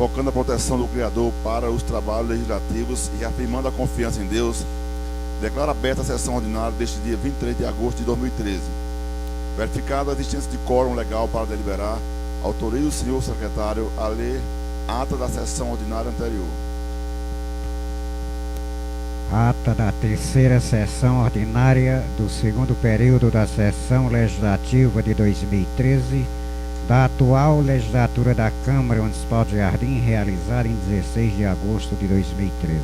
invocando a proteção do Criador para os trabalhos legislativos e reafirmando a confiança em Deus, declaro aberta a sessão ordinária deste dia 23 de agosto de 2013. Verificada a existência de quórum legal para deliberar, autorizo o senhor secretário a ler a ata da sessão ordinária anterior. Ata da terceira sessão ordinária do segundo período da sessão legislativa de 2013, da atual legislatura da Câmara Municipal de Jardim, realizada em 16 de agosto de 2013.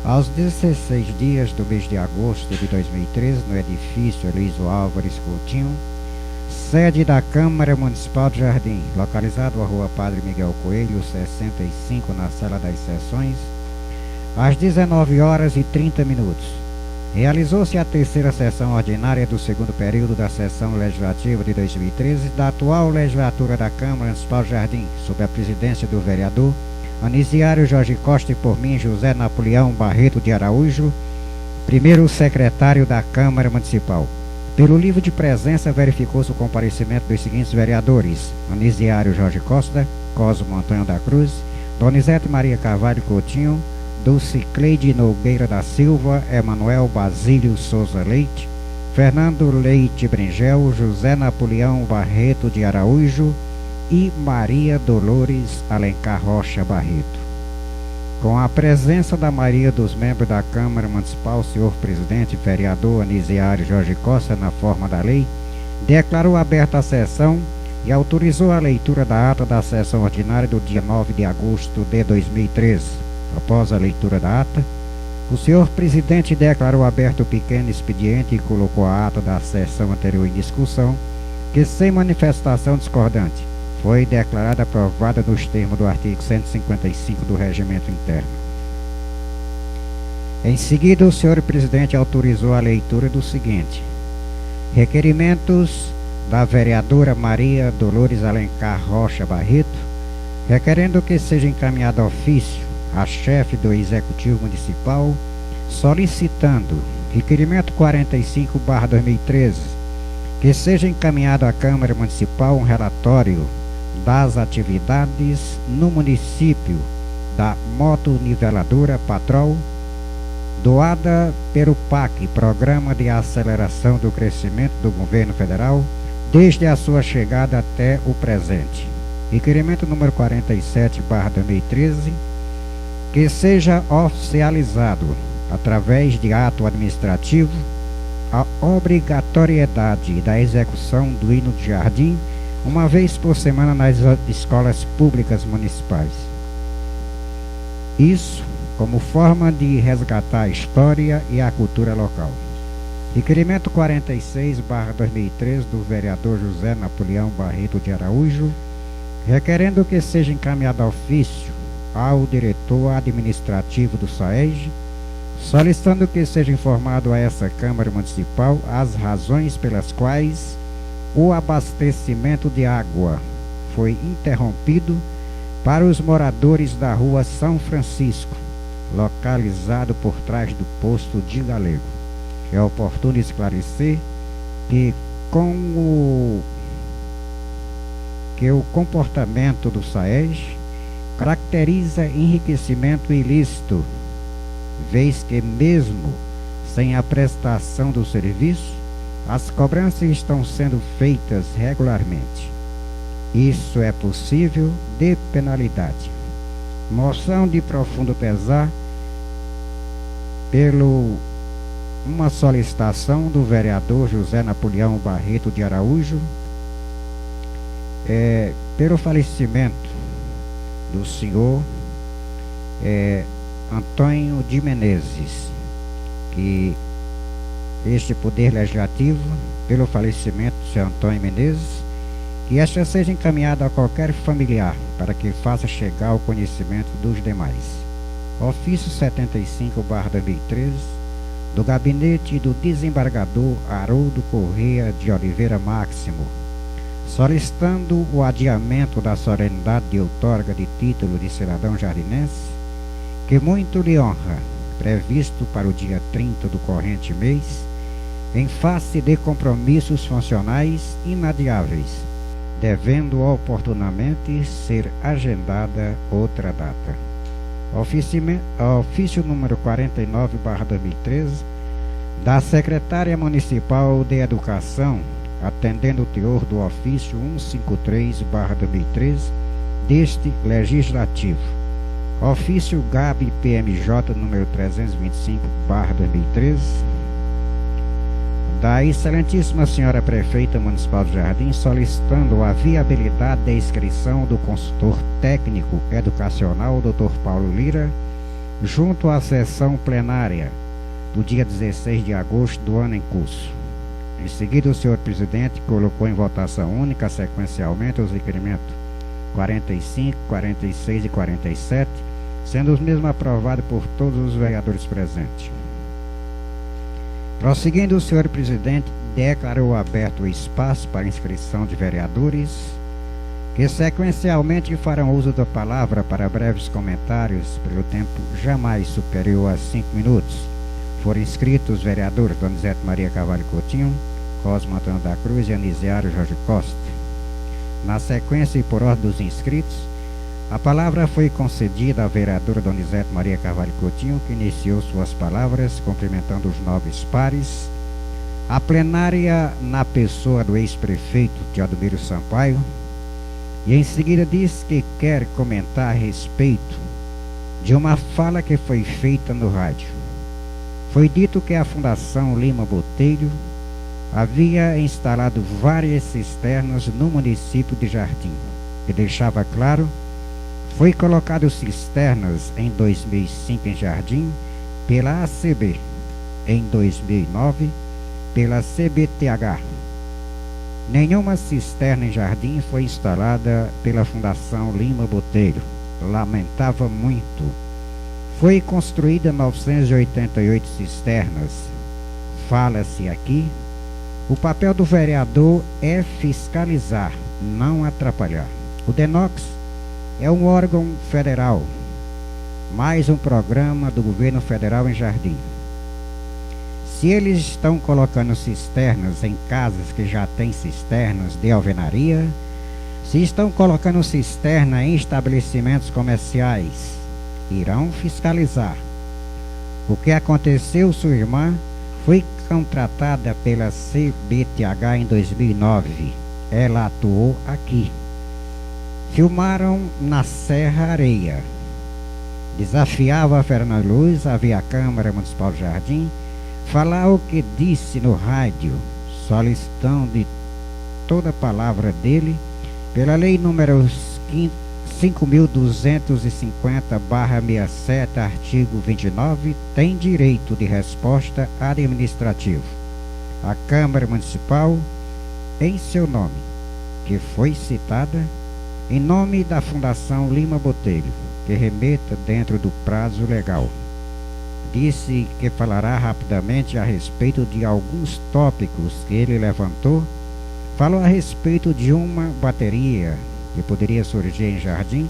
Aos 16 dias do mês de agosto de 2013, no edifício Elísio Álvares Coutinho, sede da Câmara Municipal de Jardim, localizado na Rua Padre Miguel Coelho, 65, na Sala das Sessões, às 19h30, realizou-se a terceira sessão ordinária do segundo período da sessão legislativa de 2013 da atual legislatura da Câmara Municipal de Jardim, sob a presidência do vereador Anisiário Jorge Costa e por mim, José Napoleão Barreto de Araújo, primeiro secretário da Câmara Municipal. Pelo livro de presença, verificou-se o comparecimento dos seguintes vereadores: Anisiário Jorge Costa, Cosmo Antônio da Cruz, Donizete Maria Carvalho Coutinho, Dulce Cleide Nogueira da Silva, Emanuel Basílio Souza Leite, Fernando Leite Bringel, José Napoleão Barreto de Araújo e Maria Dolores Alencar Rocha Barreto. Com a presença da maioria dos membros da Câmara Municipal, senhor presidente vereador Anisiário Jorge Costa, na forma da lei, declarou aberta a sessão e autorizou a leitura da ata da sessão ordinária do dia 9 de agosto de 2013. Após a leitura da ata, o senhor presidente declarou aberto o pequeno expediente e colocou a ata da sessão anterior em discussão, que, sem manifestação discordante, foi declarada aprovada nos termos do artigo 155 do Regimento Interno. Em seguida, o senhor presidente autorizou a leitura do seguinte: requerimentos da vereadora Maria Dolores Alencar Rocha Barreto, requerendo que seja encaminhado ofício a chefe do Executivo Municipal, solicitando, requerimento 45/2013, que seja encaminhado à Câmara Municipal um relatório das atividades no município da motoniveladora Patrol, doada pelo PAC, Programa de Aceleração do Crescimento do Governo Federal, desde a sua chegada até o presente. Requerimento número 47/2013, que seja oficializado, através de ato administrativo, a obrigatoriedade da execução do hino de jardim, uma vez por semana nas escolas públicas municipais. Isso como forma de resgatar a história e a cultura local. Requerimento 46/2013 do vereador José Napoleão Barreto de Araújo, requerendo que seja encaminhado ofício ao diretor administrativo do SAEG, solicitando que seja informado a essa Câmara Municipal as razões pelas quais o abastecimento de água foi interrompido para os moradores da Rua São Francisco, localizado por trás do posto de Galego. É oportuno esclarecer que o comportamento do SAEG caracteriza enriquecimento ilícito, vez que, mesmo sem a prestação do serviço, as cobranças estão sendo feitas regularmente. Isso é possível de penalidade. Moção de profundo pesar pelo uma solicitação do vereador José Napoleão Barreto de Araújo, pelo falecimento do senhor Antônio de Menezes, que este Poder Legislativo, pelo falecimento do senhor Antônio Menezes, que esta seja encaminhada a qualquer familiar, para que faça chegar ao conhecimento dos demais. Ofício 75/2013, do gabinete do desembargador Haroldo Corrêa de Oliveira Máximo, solicitando o adiamento da solenidade de outorga de título de cidadão jardinense, que muito lhe honra, previsto para o dia 30 do corrente mês, em face de compromissos funcionais inadiáveis, devendo oportunamente ser agendada outra data. Ofício número 49/2013 da Secretária Municipal de Educação, atendendo o teor do ofício 153/2013 deste Legislativo. Ofício GAB-PMJ número 325/2013 da Excelentíssima Senhora Prefeita Municipal de Jardim, solicitando a viabilidade da inscrição do consultor técnico educacional Dr. Paulo Lira junto à sessão plenária do dia 16 de agosto do ano em curso. Em seguida, o senhor presidente colocou em votação única sequencialmente os requerimentos 45, 46 e 47, sendo os mesmos aprovados por todos os vereadores presentes. Prosseguindo, o senhor presidente declarou aberto o espaço para inscrição de vereadores que sequencialmente farão uso da palavra para breves comentários pelo tempo jamais superior a 5 minutos. Foram inscritos os vereadores Donizete Maria Carvalho Coutinho, Cosmo Antônio da Cruz e Anisiário Jorge Costa. Na sequência e por ordem dos inscritos, a palavra foi concedida à vereadora Donizete Maria Carvalho Coutinho, que iniciou suas palavras cumprimentando os nobres pares. A plenária, na pessoa do ex-prefeito Teodomiro Sampaio, e em seguida disse que quer comentar a respeito de uma fala que foi feita no rádio. Foi dito que a Fundação Lima Botelho havia instalado várias cisternas no município de Jardim, que deixava claro, foi colocado cisternas em 2005 em Jardim pela ACB, em 2009 pela CBTH. Nenhuma cisterna em Jardim foi instalada pela Fundação Lima Botelho. Lamentava muito. Foi construída 988 cisternas. Fala-se aqui, o papel do vereador é fiscalizar, não atrapalhar. O DENOX é um órgão federal, mais um programa do governo federal em Jardim. Se eles estão colocando cisternas em casas que já têm cisternas de alvenaria, se estão colocando cisterna em estabelecimentos comerciais, irão fiscalizar. O que aconteceu, sua irmã foi contratada pela CBTH em 2009. Ela atuou aqui. Filmaram na Serra Areia. Desafiava a Fernando Luz a vir à Câmara Municipal de Jardim falar o que disse no rádio, solicitando de toda a palavra dele, pela lei número 5.250/67, artigo 29, tem direito de resposta administrativo. A Câmara Municipal, em seu nome, que foi citada, em nome da Fundação Lima Botelho, que remeta dentro do prazo legal. Disse que falará rapidamente a respeito de alguns tópicos que ele levantou. Falou a respeito de uma bateria que poderia surgir em Jardim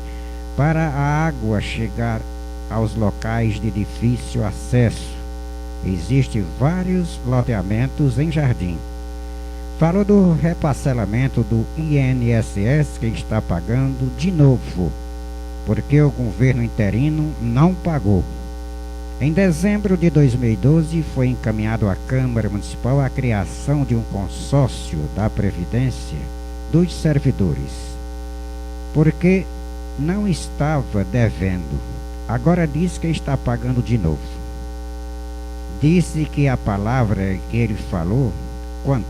para a água chegar aos locais de difícil acesso. Existem vários loteamentos em Jardim. Falou do reparcelamento do INSS que está pagando de novo, porque o governo interino não pagou. Em dezembro de 2012, foi encaminhado à Câmara Municipal a criação de um consórcio da Previdência dos servidores, porque não estava devendo. Agora diz que está pagando de novo. Disse que a palavra que ele falou, quanto,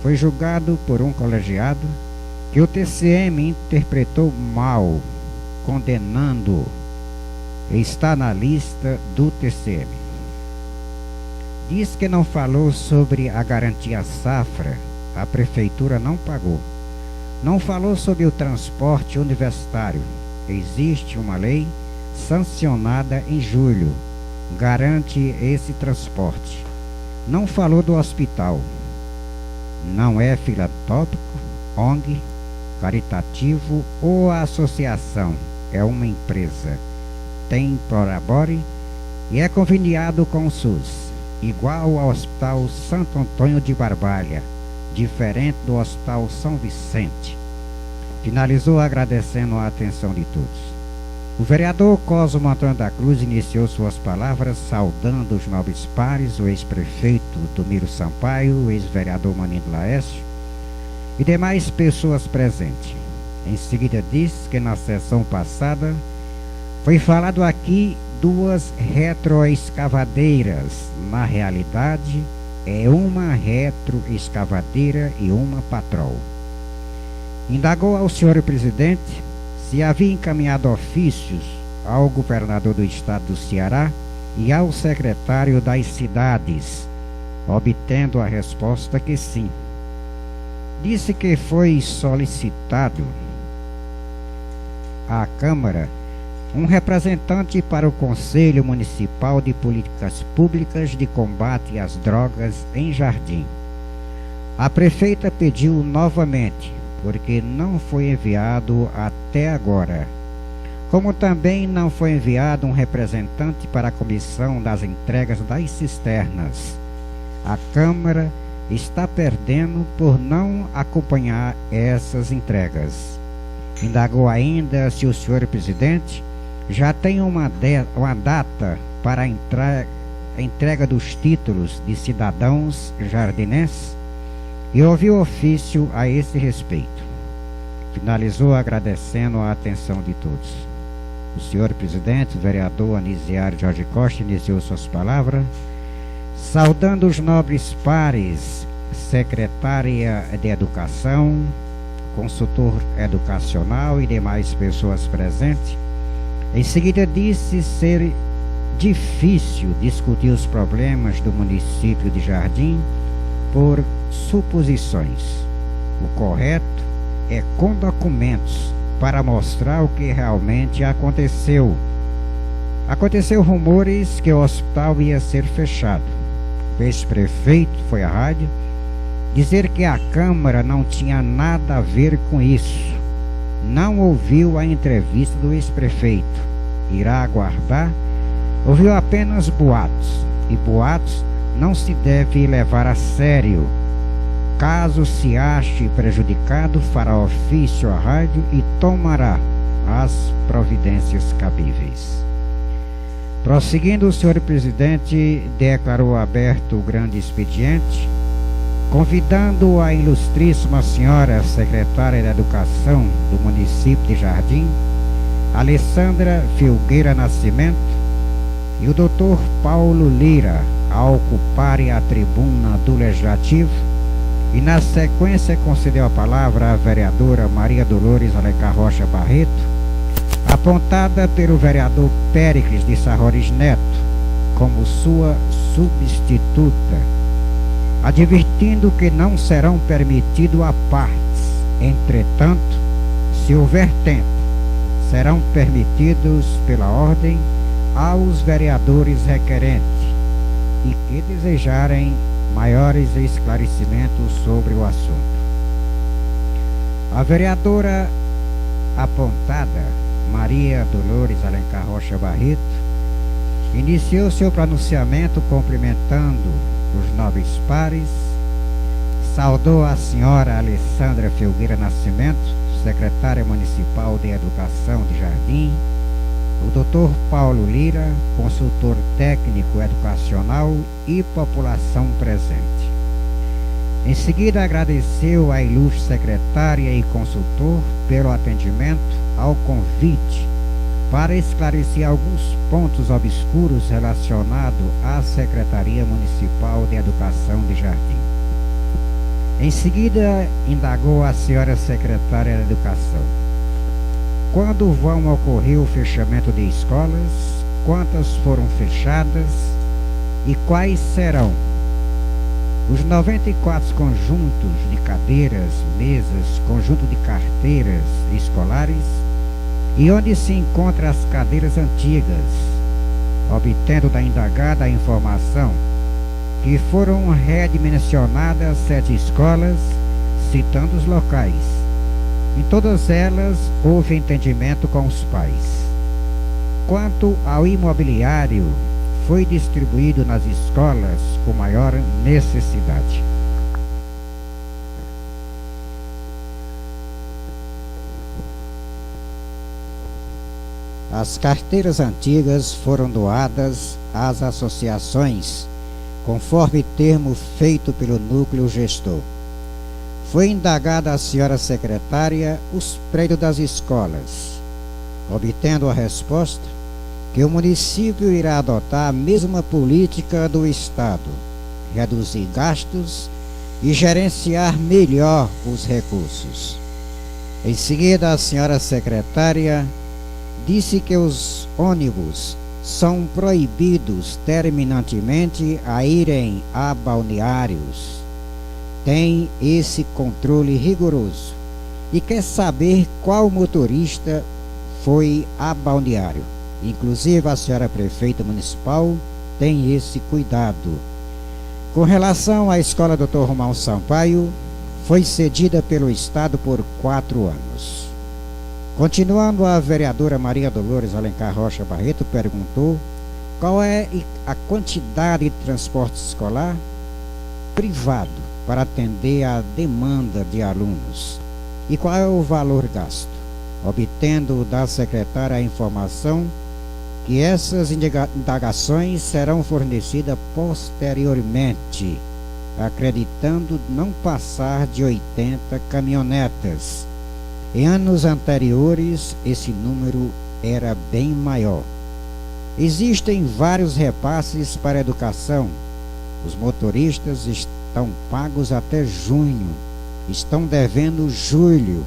foi julgado por um colegiado que o TCM interpretou mal, condenando-o. Está na lista do TCM. Diz que não falou sobre a garantia safra, a prefeitura não pagou. Não falou sobre o transporte universitário. Existe uma lei sancionada em julho, garante esse transporte. Não falou do hospital. Não é filantrópico, ONG, caritativo ou associação, é uma empresa. Tem prolabore e é conveniado com o SUS, igual ao Hospital Santo Antônio de Barbalha, diferente do Hospital São Vicente. Finalizou agradecendo a atenção de todos. O vereador Cosmo Antônio da Cruz iniciou suas palavras saudando os nobres pares, o ex-prefeito Domiro Sampaio, o ex-vereador Manindo Laércio e demais pessoas presentes. Em seguida disse que na sessão passada foi falado aqui duas retroescavadeiras. Na realidade, é uma retroescavadeira e uma patrol. Indagou ao senhor presidente se havia encaminhado ofícios ao governador do estado do Ceará e ao secretário das cidades, obtendo a resposta que sim. Disse que foi solicitado à Câmara um representante para o Conselho Municipal de Políticas Públicas de Combate às Drogas em Jardim. A prefeita pediu novamente, porque não foi enviado até agora. Como também não foi enviado um representante para a comissão das entregas das cisternas. A Câmara está perdendo por não acompanhar essas entregas. Indagou ainda se o senhor presidente já tem uma data para a entrega dos títulos de cidadãos jardinenses e ouviu ofício a esse respeito. Finalizou agradecendo a atenção de todos. O senhor presidente, o vereador Anisiário Jorge Costa, iniciou suas palavras, saudando os nobres pares, secretária de Educação, consultor educacional e demais pessoas presentes. Em seguida disse ser difícil discutir os problemas do município de Jardim por suposições. O correto é com documentos para mostrar o que realmente aconteceu. Aconteceu rumores que o hospital ia ser fechado. O ex-prefeito foi à rádio dizer que a Câmara não tinha nada a ver com isso. Não ouviu a entrevista do ex-prefeito. Irá aguardar. Ouviu apenas boatos. E boatos não se deve levar a sério. Caso se ache prejudicado, fará ofício à rádio e tomará as providências cabíveis. Prosseguindo, o senhor presidente declarou aberto o grande expediente, convidando a ilustríssima senhora secretária de Educação do município de Jardim, Alessandra Filgueira Nascimento, e o doutor Paulo Lira a ocuparem a tribuna do Legislativo, e na sequência concedeu a palavra à vereadora Maria Dolores Alencar Rocha Barreto, apontada pelo vereador Péricles de Sarroris Neto como sua substituta, advertindo que não serão permitidos apartes. Entretanto, se houver tempo, serão permitidos pela ordem aos vereadores requerentes e que desejarem maiores esclarecimentos sobre o assunto. A vereadora apontada, Maria Dolores Alencar Rocha Barreto, iniciou seu pronunciamento cumprimentando os nobres pares, saudou a senhora Alessandra Filgueira Nascimento, secretária municipal de Educação de Jardim, o doutor Paulo Lira, consultor técnico educacional e população presente. Em seguida, agradeceu à ilustre secretária e consultor pelo atendimento ao convite para esclarecer alguns pontos obscuros relacionados à Secretaria Municipal de Educação de Jardim. Em seguida, indagou a senhora secretária de Educação: quando vão ocorrer o fechamento de escolas, quantas foram fechadas e quais serão os 94 conjuntos de cadeiras, mesas, conjunto de carteiras escolares e onde se encontram as cadeiras antigas, obtendo da indagada a informação que foram redimensionadas 7 escolas, citando os locais. Em todas elas houve entendimento com os pais. Quanto ao imobiliário, foi distribuído nas escolas com maior necessidade. As carteiras antigas foram doadas às associações, conforme termo feito pelo núcleo gestor. Foi indagada a senhora secretária os prédios das escolas, obtendo a resposta que o município irá adotar a mesma política do Estado, reduzir gastos e gerenciar melhor os recursos. Em seguida, a senhora secretária disse que os ônibus são proibidos terminantemente a irem a balneários. Tem esse controle rigoroso e quer saber qual motorista foi a balneário. Inclusive, a senhora prefeita municipal tem esse cuidado. Com relação à escola Dr. Romão Sampaio, foi cedida pelo Estado por 4 anos. Continuando, a vereadora Maria Dolores Alencar Rocha Barreto perguntou qual é a quantidade de transporte escolar privado para atender à demanda de alunos e qual é o valor gasto, obtendo da secretária a informação que essas indagações serão fornecidas posteriormente, acreditando não passar de 80 caminhonetas. Em anos anteriores, esse número era bem maior. Existem vários repasses para a educação. Os motoristas estão pagos até junho, estão devendo julho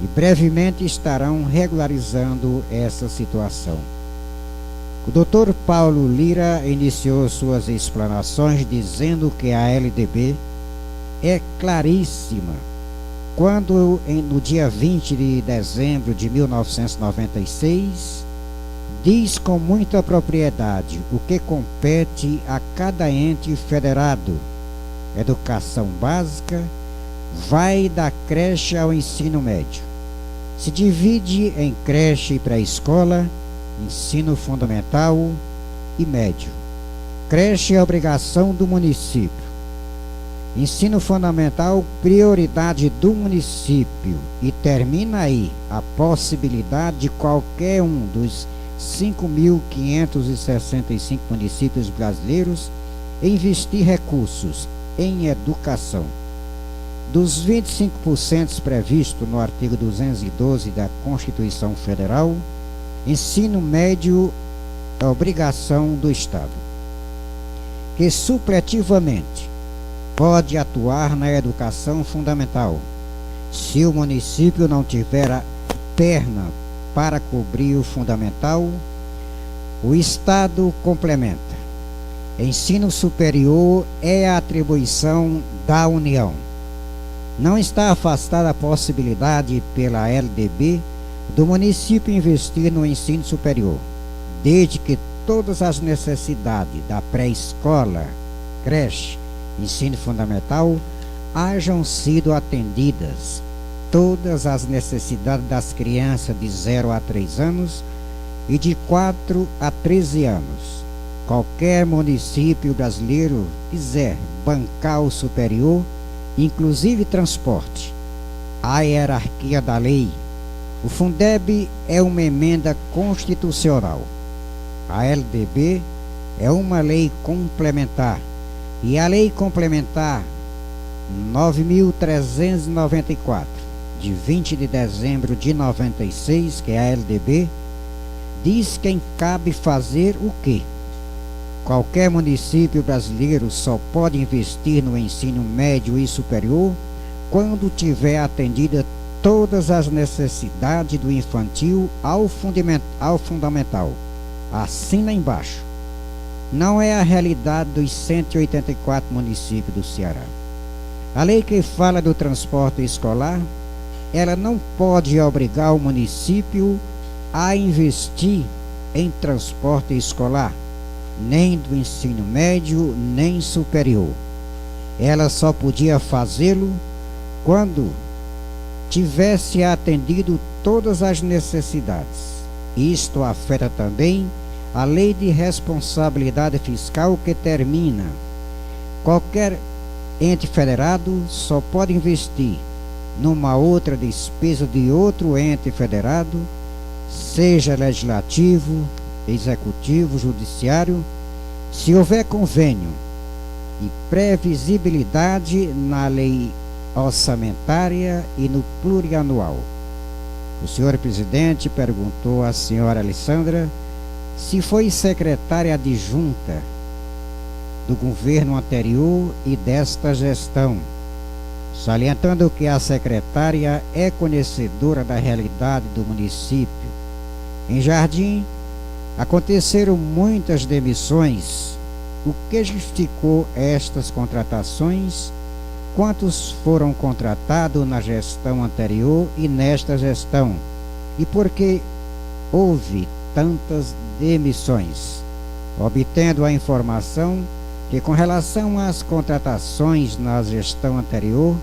e brevemente estarão regularizando essa situação. O Dr. Paulo Lira iniciou suas explanações dizendo que a LDB é claríssima quando, no dia 20 de dezembro de 1996, diz com muita propriedade o que compete a cada ente federado. Educação básica vai da creche ao ensino médio. Se divide em creche e pré-escola, ensino fundamental e médio. Creche é obrigação do município. Ensino fundamental, prioridade do município. E termina aí a possibilidade de qualquer um dos 5.565 municípios brasileiros investir recursos em educação. Dos 25% previstos no artigo 212 da Constituição Federal, ensino médio é obrigação do Estado, que supletivamente pode atuar na educação fundamental. Se o município não tiver a perna para cobrir o fundamental, o Estado complementa. Ensino superior é a atribuição da União. Não está afastada a possibilidade pela LDB do município investir no ensino superior, desde que todas as necessidades da pré-escola, creche, ensino fundamental hajam sido atendidas. Todas as necessidades das crianças de 0 a 3 anos e de 4 a 13 anos. Qualquer município brasileiro quiser bancar o superior, inclusive transporte, a hierarquia da lei. O Fundeb é uma emenda constitucional. A LDB é uma lei complementar. E a lei complementar 9.394, de 20 de dezembro de 96, que é a LDB, diz quem cabe fazer o quê? Qualquer município brasileiro só pode investir no ensino médio e superior quando tiver atendida todas as necessidades do infantil ao fundamental. Assina embaixo. Não é a realidade dos 184 municípios do Ceará. A lei que fala do transporte escolar, ela não pode obrigar o município a investir em transporte escolar, nem do ensino médio, nem superior. Ela só podia fazê-lo quando tivesse atendido todas as necessidades. Isto afeta também a lei de responsabilidade fiscal, que termina: qualquer ente federado só pode investir numa outra despesa de outro ente federado seja legislativo, executivo, judiciário, se houver convênio e previsibilidade na lei orçamentária e no plurianual. O senhor presidente perguntou à senhora Alessandra se foi secretária adjunta do governo anterior e desta gestão, salientando que a secretária é conhecedora da realidade do município. Em Jardim, aconteceram muitas demissões. O que justificou estas contratações? Quantos foram contratados na gestão anterior e nesta gestão? E por que houve tantas demissões? Obtendo a informação que, com relação às contratações na gestão anterior,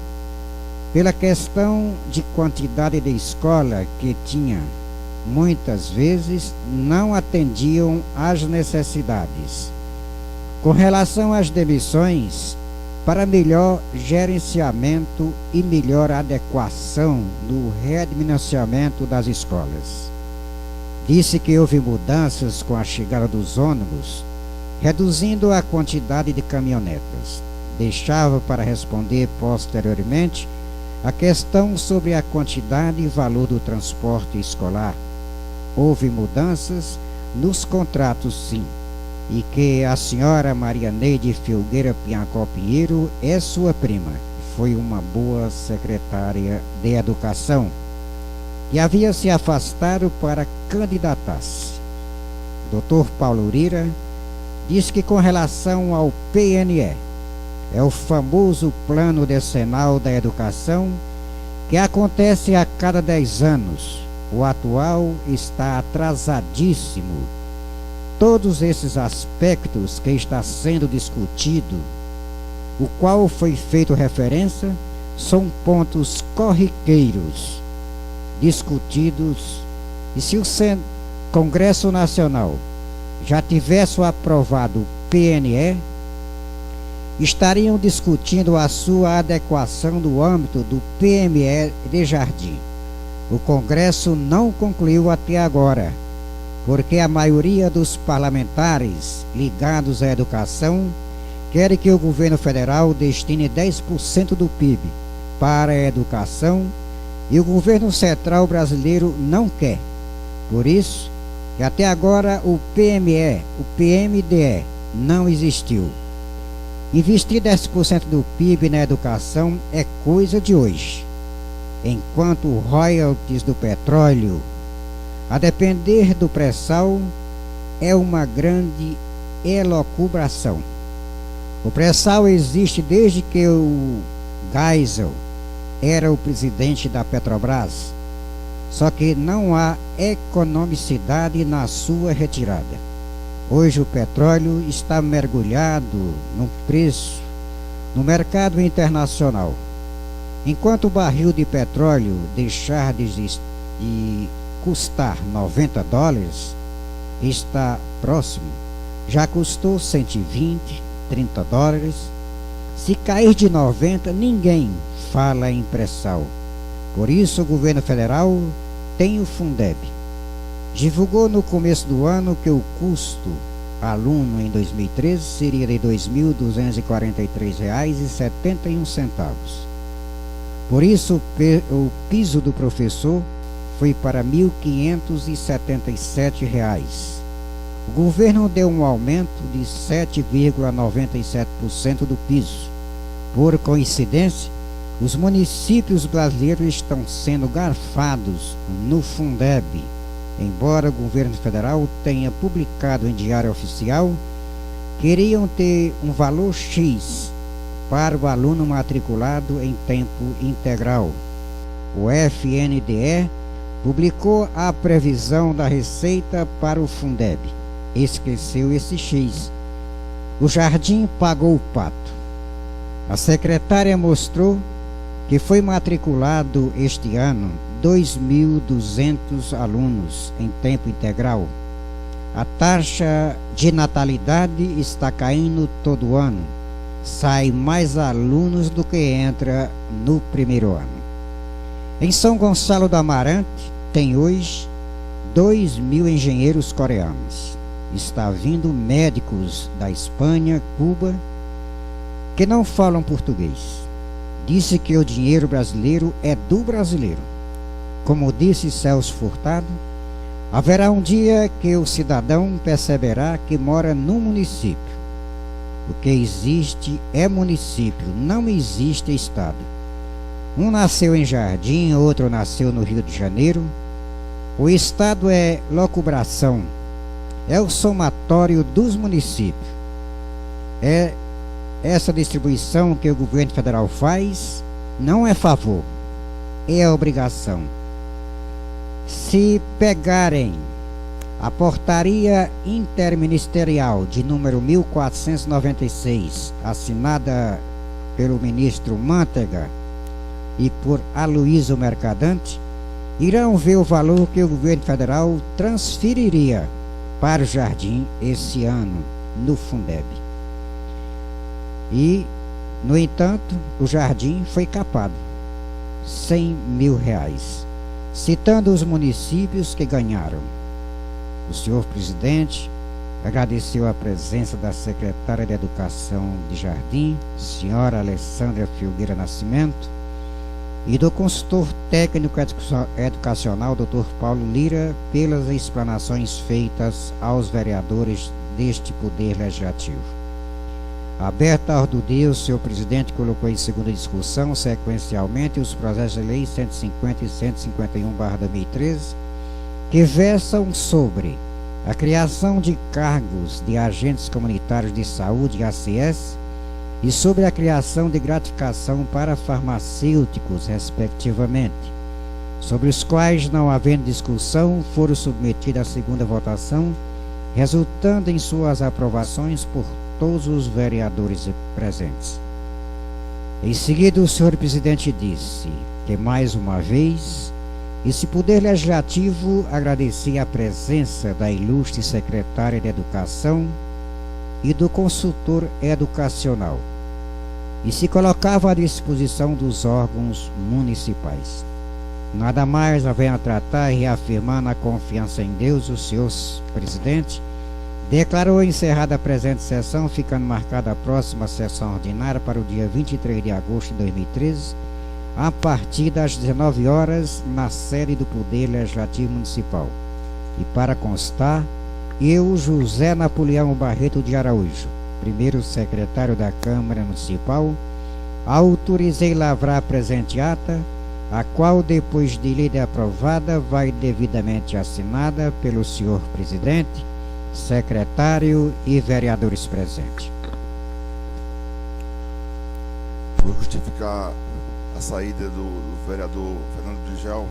pela questão de quantidade de escola que tinha, muitas vezes não atendiam às necessidades. Com relação às demissões, para melhor gerenciamento e melhor adequação no redimensionamento das escolas. Disse que houve mudanças com a chegada dos ônibus, reduzindo a quantidade de caminhonetas. Deixava para responder posteriormente a questão sobre a quantidade e valor do transporte escolar. Houve mudanças nos contratos, sim, e que a senhora Maria Neide Filgueira Piancó Pinheiro é sua prima. Foi uma boa secretária de Educação e havia se afastado para candidatar-se. Dr. Paulo Urira diz que, com relação ao PNE, é o famoso Plano Decenal da Educação, que acontece a cada 10 anos. O atual está atrasadíssimo. Todos esses aspectos que está sendo discutido, o qual foi feito referência, são pontos corriqueiros discutidos, e se o Congresso Nacional já tivesse aprovado o PNE, estariam discutindo a sua adequação no âmbito do PME de Jardim. O Congresso não concluiu até agora, porque a maioria dos parlamentares ligados à educação quer que o governo federal destine 10% do PIB para a educação e o governo central brasileiro não quer. Por isso, que até agora o PME, o PMDE, não existiu. Investir 10% do PIB na educação é coisa de hoje, enquanto royalties do petróleo, a depender do pré-sal, é uma grande elucubração. O pré-sal existe desde que o Geisel era o presidente da Petrobras, só que não há economicidade na sua retirada. Hoje o petróleo está mergulhado no preço no mercado internacional. Enquanto o barril de petróleo deixar de custar $90, está próximo, já custou 120, $30. Se cair de 90, ninguém fala em pré-sal. Por isso o governo federal tem o Fundeb. Divulgou no começo do ano que o custo aluno em 2013 seria de R$ 2.243,71. Por isso o piso do professor foi para R$ 1.577. O governo deu um aumento de 7,97% do piso. Por coincidência, os municípios brasileiros estão sendo garfados no Fundeb, embora o governo federal tenha publicado em diário oficial que iriam ter um valor X para o aluno matriculado em tempo integral. O FNDE publicou a previsão da receita para o Fundeb. Esqueceu esse X. O Jardim pagou o pato. A secretária mostrou que foi matriculado este ano 2.200 alunos em tempo integral. A taxa de natalidade está caindo todo ano. Sai mais alunos do que entra no primeiro ano. Em São Gonçalo do Amarante, tem hoje 2.000 engenheiros coreanos. Está vindo médicos da Espanha, Cuba, que não falam português. Disse que o dinheiro brasileiro é do brasileiro. Como disse Celso Furtado, haverá um dia que o cidadão perceberá que mora num município. O que existe é município, não existe estado. Um nasceu em Jardim, outro nasceu no Rio de Janeiro. O estado é locubração, é o somatório dos municípios. É essa distribuição que o governo federal faz, não é favor, é obrigação. Se pegarem a portaria interministerial de número 1496, assinada pelo ministro Mantega e por Aloysio Mercadante, irão ver o valor que o governo federal transferiria para o Jardim esse ano no Fundeb. E, no entanto, o Jardim foi capado, R$100 mil. Citando os municípios que ganharam, o senhor presidente agradeceu a presença da secretária de Educação de Jardim, senhora Alessandra Filgueira Nascimento, e do consultor técnico educacional, Dr. Paulo Lira, pelas explanações feitas aos vereadores deste Poder Legislativo. Aberta a ordem do dia, o senhor presidente colocou em segunda discussão, sequencialmente, os projetos de lei 150 e 151/2013, que versam sobre a criação de cargos de agentes comunitários de saúde, ACS, e sobre a criação de gratificação para farmacêuticos, respectivamente, sobre os quais, não havendo discussão, foram submetidos à segunda votação, resultando em suas aprovações por todos os vereadores presentes. Em seguida, o senhor presidente disse que, mais uma vez, esse Poder Legislativo agradecia a presença da ilustre secretária de Educação e do consultor educacional, e se colocava à disposição dos órgãos municipais. Nada mais havendo a tratar e reafirmando a confiança em Deus, o senhor presidente declarou encerrada a presente sessão, ficando marcada a próxima sessão ordinária para o dia 23 de agosto de 2013, a partir das 19 horas, na sede do Poder Legislativo Municipal. E para constar, eu, José Napoleão Barreto de Araújo, primeiro secretário da Câmara Municipal, autorizei lavrar a presente ata, a qual, depois de lida aprovada, vai devidamente assinada pelo senhor presidente, secretário e vereadores presentes. Vou justificar a saída do vereador Fernando Brigel,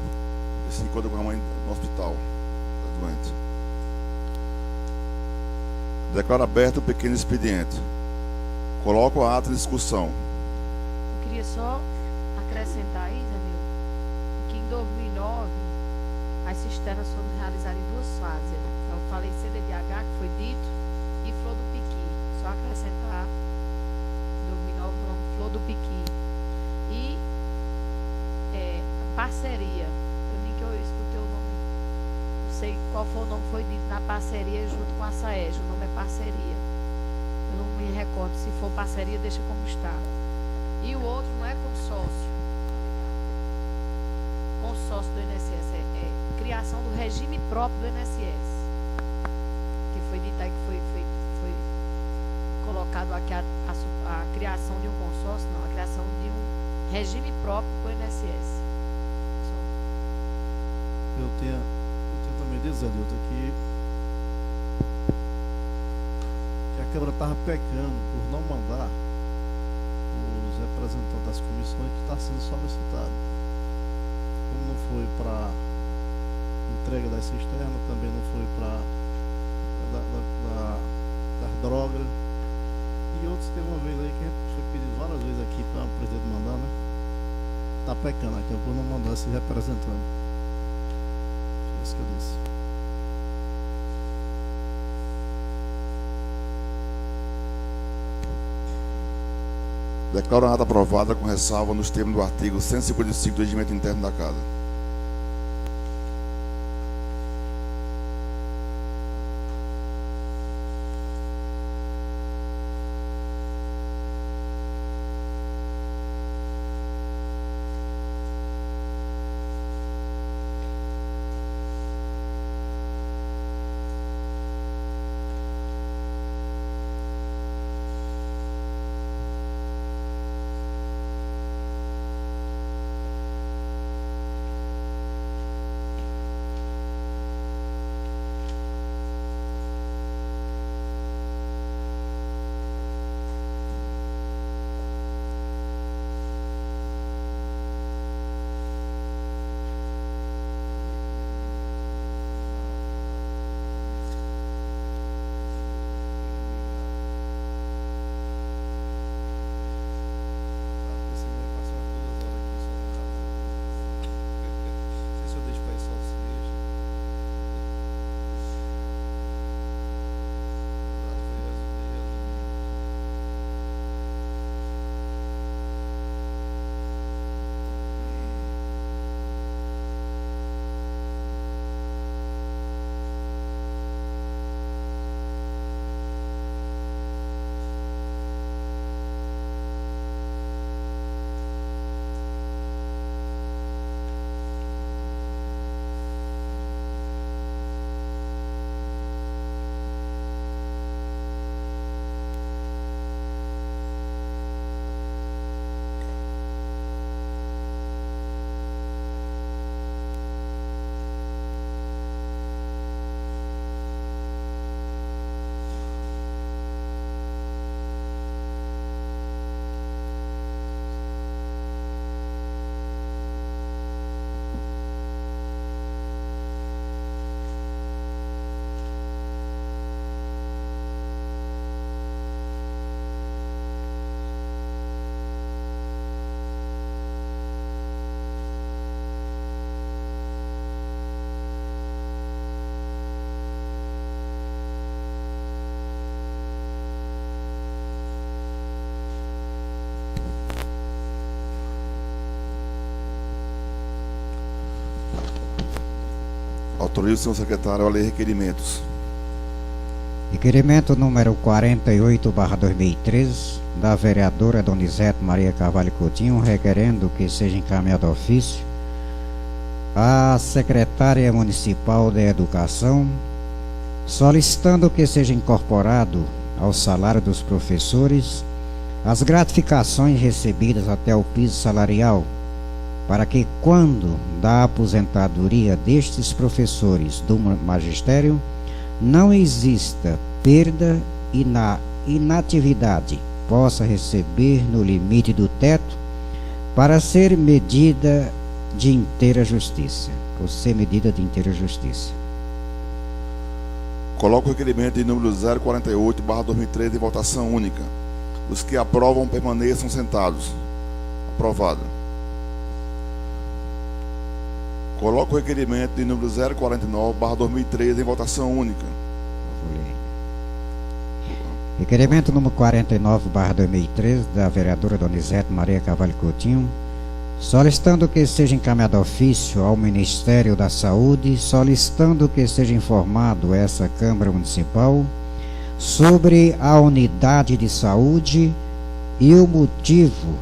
que se encontra com a mãe no hospital, está doente. Declaro aberto o pequeno expediente. Coloco a ata em discussão. Eu queria só acrescentar aí, Zé Nilton, que em 2009 as cisternas foram realizadas em duas fases. Eu falei CDDH, que foi dito, e Flor do Piqui. Só acrescentar, em 2009, o nome Flor do Piqui. E parceria, para mim que eu escutei o nome, não sei qual foi o nome, foi dito na parceria junto com a SAEG, o nome é parceria. Eu não me recordo, se for parceria, deixa como está. E o outro não é consórcio. Consórcio do INSS, é criação do regime próprio do INSS. Que foi dito aí que foi colocado aqui a criação de um consórcio, não, a criação de um regime próprio do INSS. Eu tenho também dizer, Nilton, que a Câmara estava pecando por não mandar os representantes das comissões que está sendo solicitado. Como não foi para entrega das cisternas, também não foi para das drogas. E outros, teve uma vez aí que a gente foi pedido várias vezes aqui para o presidente mandar, né? Está pecando aqui, por não mandar esse representante. É isso que eu disse. Declaro a ata aprovada com ressalva nos termos do artigo 155 do Regimento Interno da Casa. Autorize o senhor secretário a ler requerimentos. Requerimento número 48/2013, da vereadora Donizete Maria Carvalho Coutinho, requerendo que seja encaminhado ofício à secretária municipal de Educação, solicitando que seja incorporado ao salário dos professores as gratificações recebidas até o piso salarial, para que, quando da aposentadoria destes professores do magistério, não exista perda e na inatividade possa receber no limite do teto para ser medida de inteira justiça, ou ser medida de inteira justiça. Coloco o requerimento de número 048/2013 em votação única. Os que aprovam permaneçam sentados. Aprovado. Coloco o requerimento de número 049/2013 em votação única. Requerimento número 49/2013, da vereadora Donizete Maria Carvalho Coutinho, solicitando que seja encaminhado ofício ao Ministério da Saúde, solicitando que seja informado essa Câmara Municipal sobre a unidade de saúde e o motivo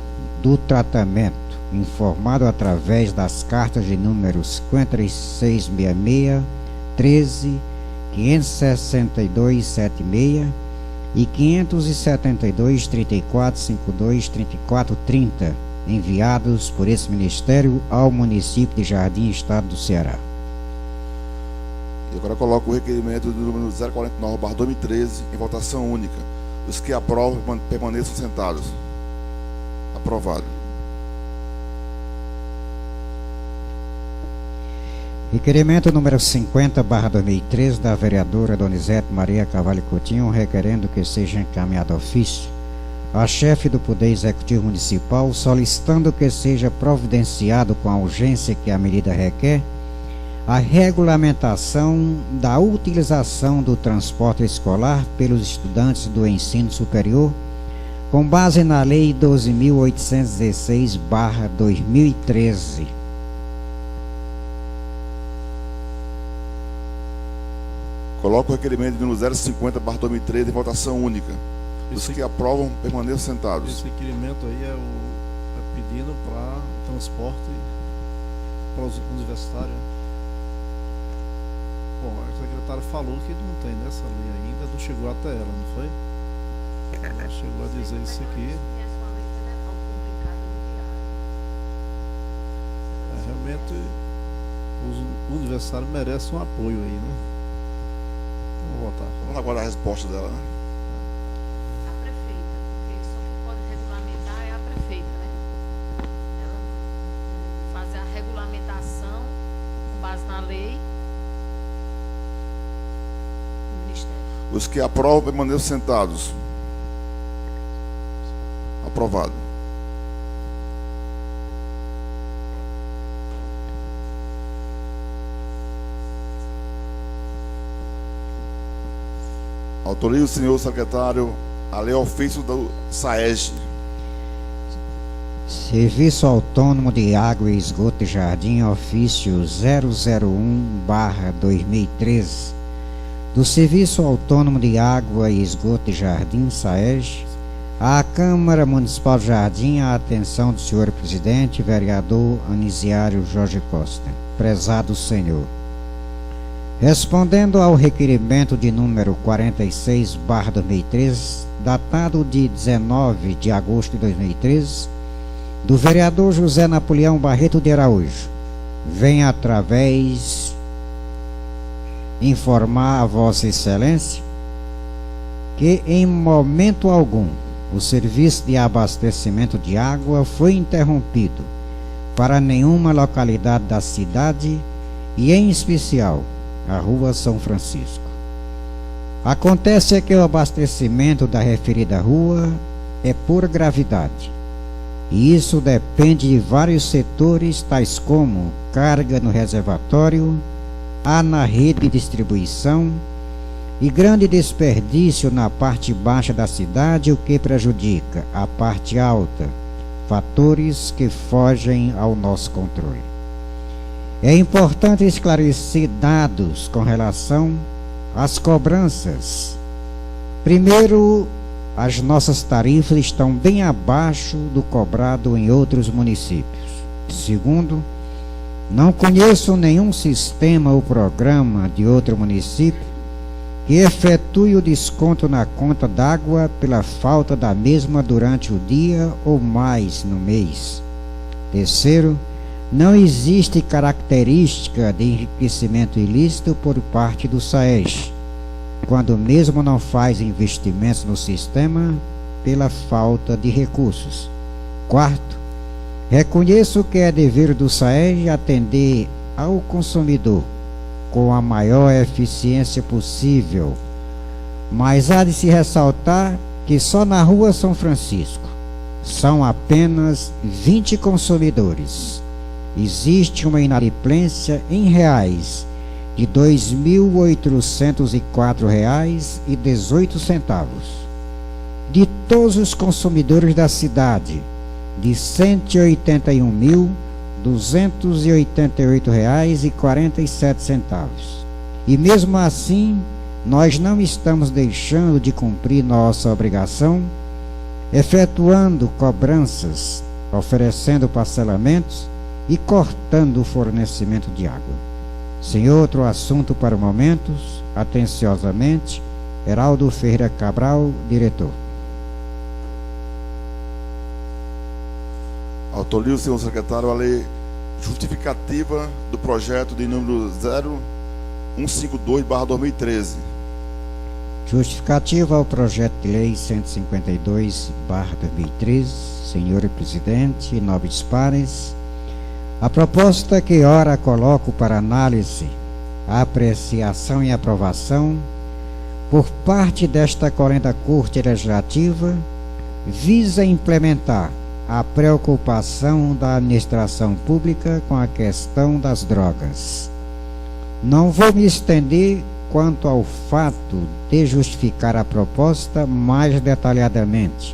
do tratamento, informado através das cartas de números 5666, 13, 56276 e 572, 34, 52, 34, 30, enviados por esse Ministério ao município de Jardim, Estado do Ceará. E agora coloco o requerimento do número 049/2013 em votação única. Os que aprovam permaneçam sentados. Aprovado. Requerimento número 50/2013, da vereadora Donizete Maria Carvalho Coutinho, requerendo que seja encaminhado ofício à chefe do Poder Executivo Municipal, solicitando que seja providenciado com a urgência que a medida requer a regulamentação da utilização do transporte escolar pelos estudantes do ensino superior, com base na Lei 12.816/2013. Coloco o requerimento de número 050/2013 em votação única. Os que aprovam permaneçam sentados. Esse requerimento aí é pedindo para transporte para os universitários. Bom, a secretária falou que não tem nessa lei ainda, não chegou até ela, não foi? Ela chegou a dizer isso aqui. Realmente os universitários merecem um apoio aí, né? Vamos votar. Vamos aguardar a resposta dela, né? A prefeita, porque só quem pode regulamentar é a prefeita, né? Ela fazer a regulamentação com base na lei do Ministério. Os que aprovam permaneçam sentados. Aprovado. Autorize o senhor secretário a ler ofício do SAEG. Serviço Autônomo de Água e Esgoto de Jardim, ofício 001/2013, do Serviço Autônomo de Água e Esgoto de Jardim, SAEG, à Câmara Municipal de Jardim, à atenção do senhor presidente, vereador Anisiário Jorge Costa. Prezado senhor, respondendo ao requerimento de número 46/2013, datado de 19 de agosto de 2013, do vereador José Napoleão Barreto de Araújo, vem através informar a Vossa Excelência que em momento algum o serviço de abastecimento de água foi interrompido para nenhuma localidade da cidade e, em especial, a Rua São Francisco. Acontece que o abastecimento da referida rua é por gravidade, e isso depende de vários setores, tais como carga no reservatório, há na rede de distribuição e grande desperdício na parte baixa da cidade, o que prejudica a parte alta, fatores que fogem ao nosso controle. É importante esclarecer dados com relação às cobranças. Primeiro, as nossas tarifas estão bem abaixo do cobrado em outros municípios. Segundo, não conheço nenhum sistema ou programa de outro município que efetue o desconto na conta d'água pela falta da mesma durante o dia ou mais no mês. Terceiro, não existe característica de enriquecimento ilícito por parte do SAES, quando mesmo não faz investimentos no sistema pela falta de recursos. Quarto, reconheço que é dever do SAES atender ao consumidor com a maior eficiência possível, mas há de se ressaltar que só na Rua São Francisco são apenas 20 consumidores. Existe uma inadimplência em reais de R$ 2.804,18. De todos os consumidores da cidade, de R$ 181.288,47. E mesmo assim, nós não estamos deixando de cumprir nossa obrigação, efetuando cobranças, oferecendo parcelamentos e cortando o fornecimento de água. Sem outro assunto para momentos, atenciosamente, Heraldo Ferreira Cabral, diretor. Autoriza o senhor secretário a lei justificativa do projeto de número 0152/2013. Justificativa ao projeto de lei 152/2013, senhor presidente e nobres pares. A proposta que ora coloco para análise, apreciação e aprovação por parte desta 40ª Corte Legislativa visa implementar a preocupação da administração pública com a questão das drogas. Não vou me estender quanto ao fato de justificar a proposta mais detalhadamente,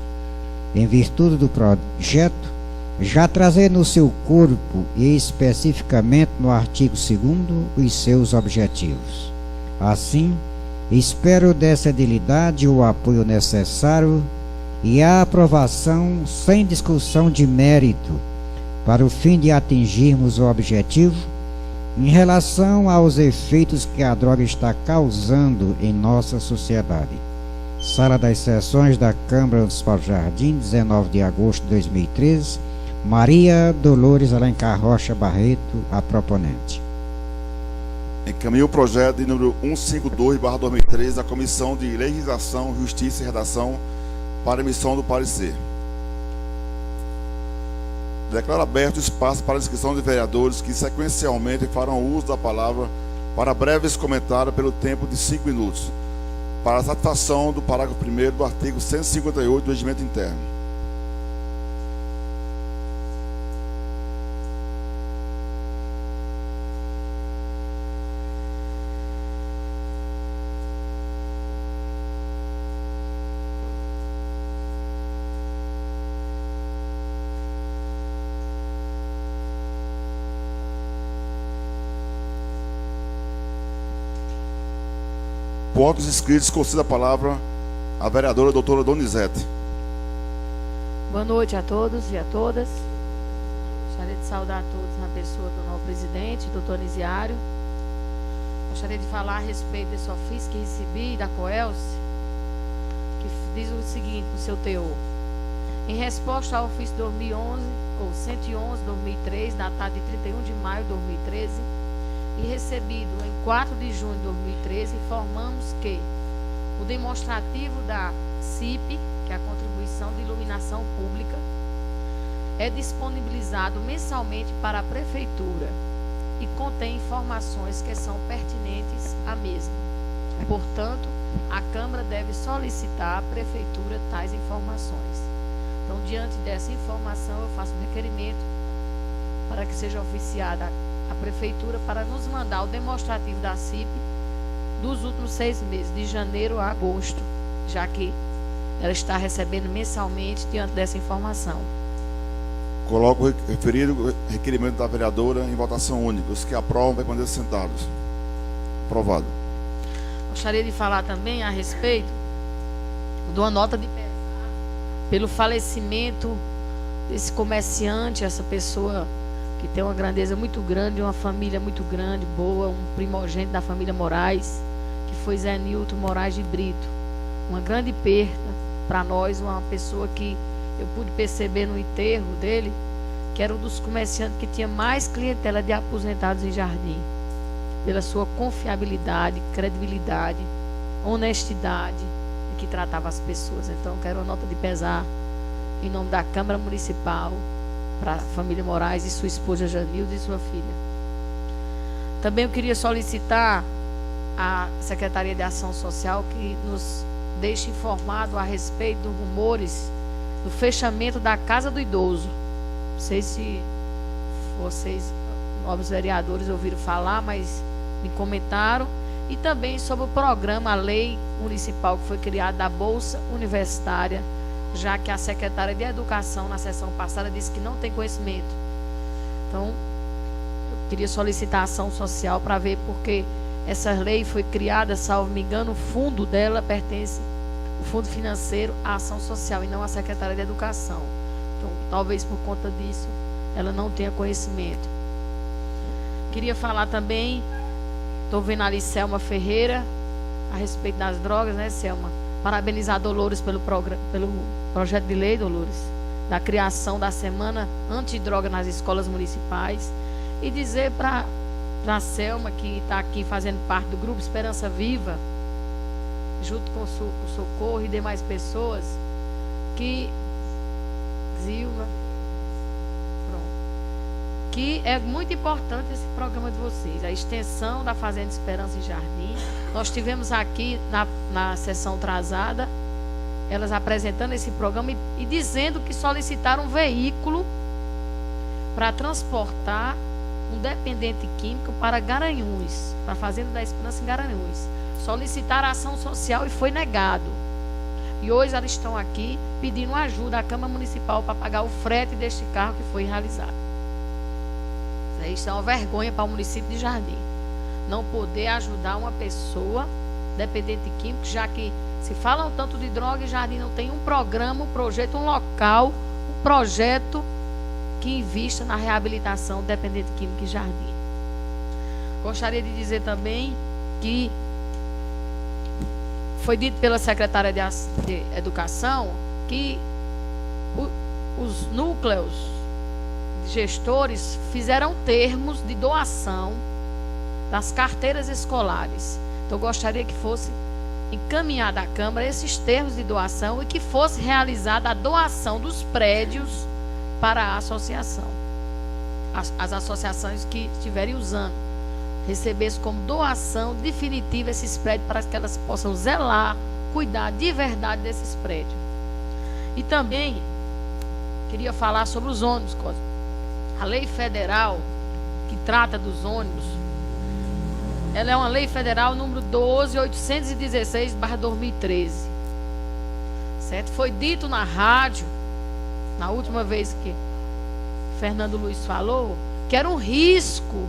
em virtude do projeto já trazer no seu corpo e especificamente no artigo 2º os seus objetivos. Assim, espero dessa edilidade o apoio necessário e a aprovação sem discussão de mérito, para o fim de atingirmos o objetivo em relação aos efeitos que a droga está causando em nossa sociedade. Sala das Sessões da Câmara Municipal de Jardim, 19 de agosto de 2013, Maria Dolores Alencar Rocha Barreto, a proponente. Encaminhou o projeto de número 152/2013 à Comissão de Legislação, Justiça e Redação para emissão do parecer. Declaro aberto o espaço para a inscrição de vereadores que sequencialmente farão uso da palavra para breves comentários pelo tempo de 5 minutos, para a satisfação do parágrafo 1º do artigo 158 do Regimento Interno. Votos inscritos, conceda a palavra à vereadora doutora Donizete. Boa noite a todos e a todas. Gostaria de saudar a todos na pessoa do novo presidente, doutor Nisiário. Gostaria de falar a respeito desse ofício que recebi da Coelce, que diz o seguinte no seu teor. Em resposta ao ofício 2011, ou 111/2003, datado de 31 de maio de 2013, e recebido em 4 de junho de 2013, informamos que o demonstrativo da CIP, que é a Contribuição de Iluminação Pública, é disponibilizado mensalmente para a Prefeitura e contém informações que são pertinentes à mesma. Portanto, a Câmara deve solicitar à Prefeitura tais informações. Então, diante dessa informação, eu faço um requerimento para que seja oficiada a Prefeitura para nos mandar o demonstrativo da CIP dos últimos 6 meses, de janeiro a agosto, já que ela está recebendo mensalmente diante dessa informação. Coloco o referido requerimento da vereadora em votação única. Os que aprovam, permaneçam sentados. Aprovado. Gostaria de falar também a respeito de uma nota de pesar pelo falecimento desse comerciante, essa pessoa que tem uma grandeza muito grande, uma família muito grande, boa, um primogênito da família Moraes, que foi Zé Nilton Moraes de Brito. Uma grande perda para nós, uma pessoa que eu pude perceber no enterro dele, que era um dos comerciantes que tinha mais clientela de aposentados em Jardim, pela sua confiabilidade, credibilidade, honestidade, e que tratava as pessoas. Então, quero uma nota de pesar em nome da Câmara Municipal para a família Moraes e sua esposa Janilda e sua filha. Também eu queria solicitar à Secretaria de Ação Social que nos deixe informado a respeito dos rumores do fechamento da Casa do Idoso. Não sei se vocês, novos vereadores, ouviram falar, mas me comentaram. E também sobre o programa, a lei municipal que foi criada da Bolsa Universitária, já que a secretária de Educação, na sessão passada, disse que não tem conhecimento. Então, eu queria solicitar a ação social para ver, porque essa lei foi criada, salvo me engano, o fundo dela pertence, o fundo financeiro, à ação social e não à secretária de Educação. Então, talvez por conta disso, ela não tenha conhecimento. Queria falar também, estou vendo ali Selma Ferreira, a respeito das drogas, né, Selma? Parabenizar a Dolores pelo projeto de lei, Dolores, da criação da Semana Antidroga nas escolas municipais. E dizer para a Selma, que está aqui fazendo parte do Grupo Esperança Viva, junto com o Socorro e demais pessoas, que Zilma, que é muito importante esse programa de vocês, a extensão da Fazenda Esperança em Jardim. Nós tivemos aqui na sessão atrasada, elas apresentando esse programa e dizendo que solicitaram um veículo para transportar um dependente químico para Garanhuns, para a Fazenda da Esperança em Garanhuns. Solicitaram a ação social e foi negado. E hoje elas estão aqui pedindo ajuda à Câmara Municipal para pagar o frete deste carro que foi realizado. Isso é uma vergonha para o município de Jardim, não poder ajudar uma pessoa dependente químico, já que se falam tanto de droga, e Jardim não tem um programa, um projeto, um local, um projeto que invista na reabilitação do dependente químico em Jardim. Gostaria de dizer também que foi dito pela secretária de Educação que os núcleos gestores fizeram termos de doação das carteiras escolares. Então, eu gostaria que fosse encaminhada à Câmara esses termos de doação e que fosse realizada a doação dos prédios para a associação. As associações que estiverem usando, recebessem como doação definitiva esses prédios para que elas possam zelar, cuidar de verdade desses prédios. E também queria falar sobre os ônibus, Cosme. A lei federal que trata dos ônibus, ela é uma lei federal número 12.816/2013. Certo? Foi dito na rádio, na última vez que Fernando Luiz falou, que era um risco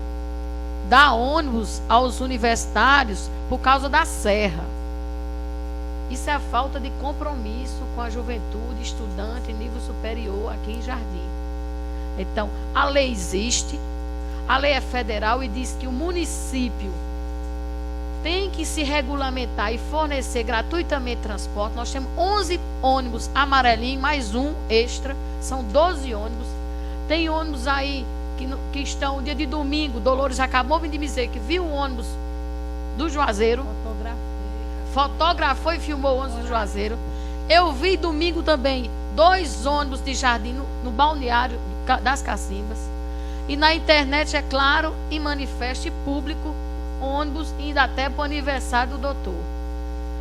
dar ônibus aos universitários por causa da serra. Isso é a falta de compromisso com a juventude, estudante em nível superior aqui em Jardim. Então, a lei existe, a lei é federal e diz que o município tem que se regulamentar e fornecer gratuitamente transporte. Nós temos 11 ônibus amarelinhos, mais um extra, são 12 ônibus. Tem ônibus aí que estão, dia de domingo, Dolores acabou de me dizer que viu o ônibus do Juazeiro. Fotografou e filmou o ônibus do Juazeiro. Eu vi domingo também 2 ônibus de Jardim no balneário das Cacimbas. E na internet, é claro, em manifesto público, ônibus indo até para o aniversário do doutor.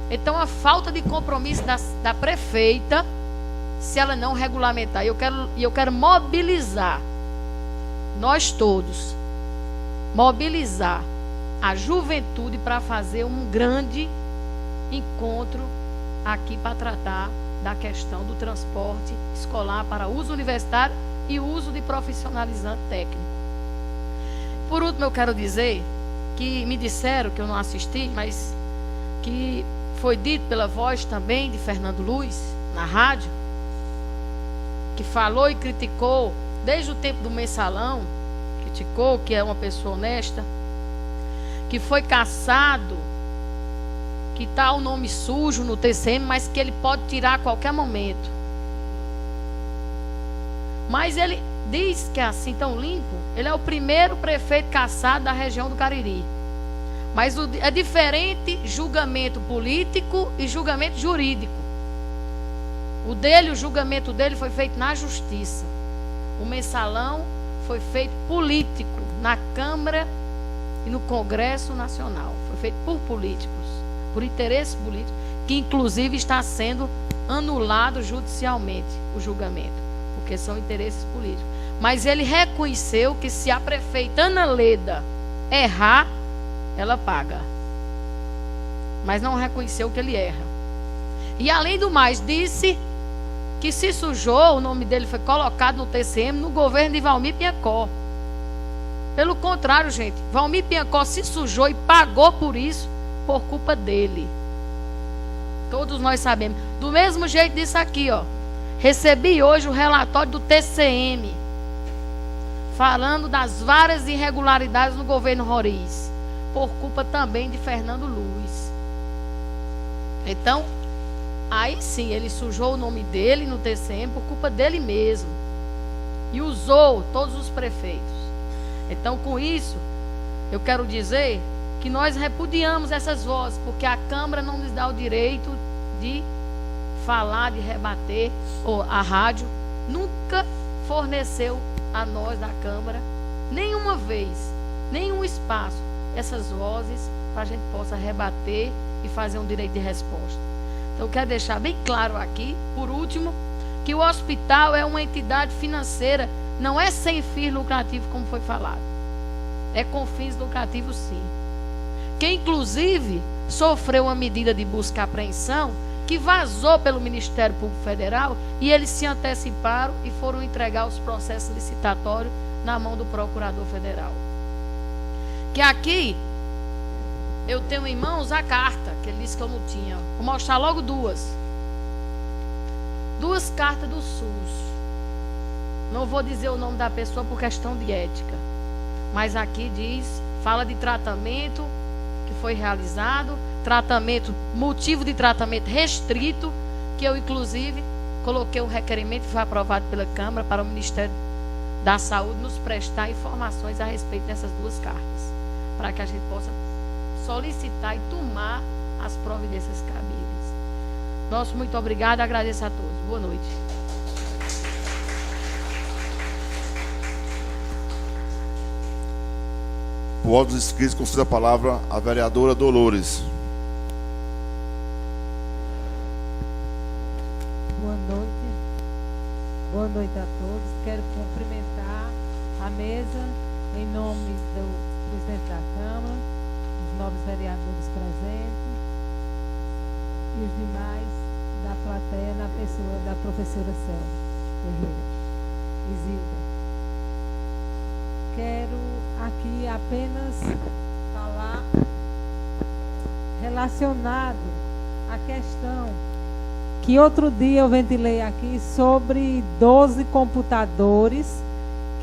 Então, a falta de compromisso da prefeita, se ela não regulamentar, eu quero mobilizar, nós todos, mobilizar a juventude para fazer um grande encontro aqui para tratar da questão do transporte escolar para uso universitário e uso de profissionalizante técnico. Por último, eu quero dizer que me disseram, que eu não assisti, mas que foi dito pela voz também de Fernando Luiz, na rádio, que falou e criticou, desde o tempo do Mensalão, criticou que é uma pessoa honesta, que foi cassado, que está o nome sujo no TCM, mas que ele pode tirar a qualquer momento. Mas ele diz que é assim tão limpo. Ele é o primeiro prefeito cassado da região do Cariri. Mas é diferente julgamento político e julgamento jurídico. O julgamento dele foi feito na justiça. O Mensalão foi feito político na Câmara e no Congresso Nacional. Foi feito por políticos, por interesses políticos, que inclusive está sendo anulado judicialmente o julgamento, porque são interesses políticos. Mas ele reconheceu que se a prefeita Ana Leda errar, ela paga. Mas não reconheceu que ele erra. E além do mais, disse que se sujou, o nome dele foi colocado no TCM no governo de Valmir Piancó. Pelo contrário, gente, Valmir Piancó se sujou e pagou por isso, por culpa dele. Todos nós sabemos. Do mesmo jeito disso aqui, ó. Recebi hoje o relatório do TCM, falando das várias irregularidades no governo Roriz, por culpa também de Fernando Luiz. Então, aí sim, ele sujou o nome dele no TCM por culpa dele mesmo. E usou todos os prefeitos. Então, com isso, eu quero dizer que nós repudiamos essas vozes, porque a Câmara não nos dá o direito de falar, de rebater, ou a rádio nunca forneceu a nós da Câmara, nenhuma vez, nenhum espaço, essas vozes para a gente possa rebater e fazer um direito de resposta. Então, eu quero deixar bem claro aqui, por último, que o hospital é uma entidade financeira, não é sem fins lucrativos, como foi falado. É com fins lucrativos, sim. Que, inclusive, sofreu uma medida de busca e apreensão que vazou pelo Ministério Público Federal e eles se anteciparam e foram entregar os processos licitatórios na mão do Procurador Federal. Que aqui eu tenho em mãos a carta, que ele disse que eu não tinha. Vou mostrar logo duas. Duas cartas do SUS. Não vou dizer o nome da pessoa por questão de ética. Mas aqui diz, fala de tratamento que foi realizado, tratamento, motivo de tratamento restrito, que eu inclusive coloquei um requerimento que foi aprovado pela Câmara para o Ministério da Saúde nos prestar informações a respeito dessas duas cartas, para que a gente possa solicitar e tomar as providências cabíveis. Nosso muito obrigado, agradeço a todos. Boa noite. Por ordem dos inscritos, conceda a palavra à vereadora Dolores. Boa noite a todos. Quero cumprimentar a mesa em nome do presidente da Câmara, os nobres vereadores presentes e os demais da plateia, na pessoa da professora Célia Isilda. Quero aqui apenas falar relacionado à questão que outro dia eu ventilei aqui sobre 12 computadores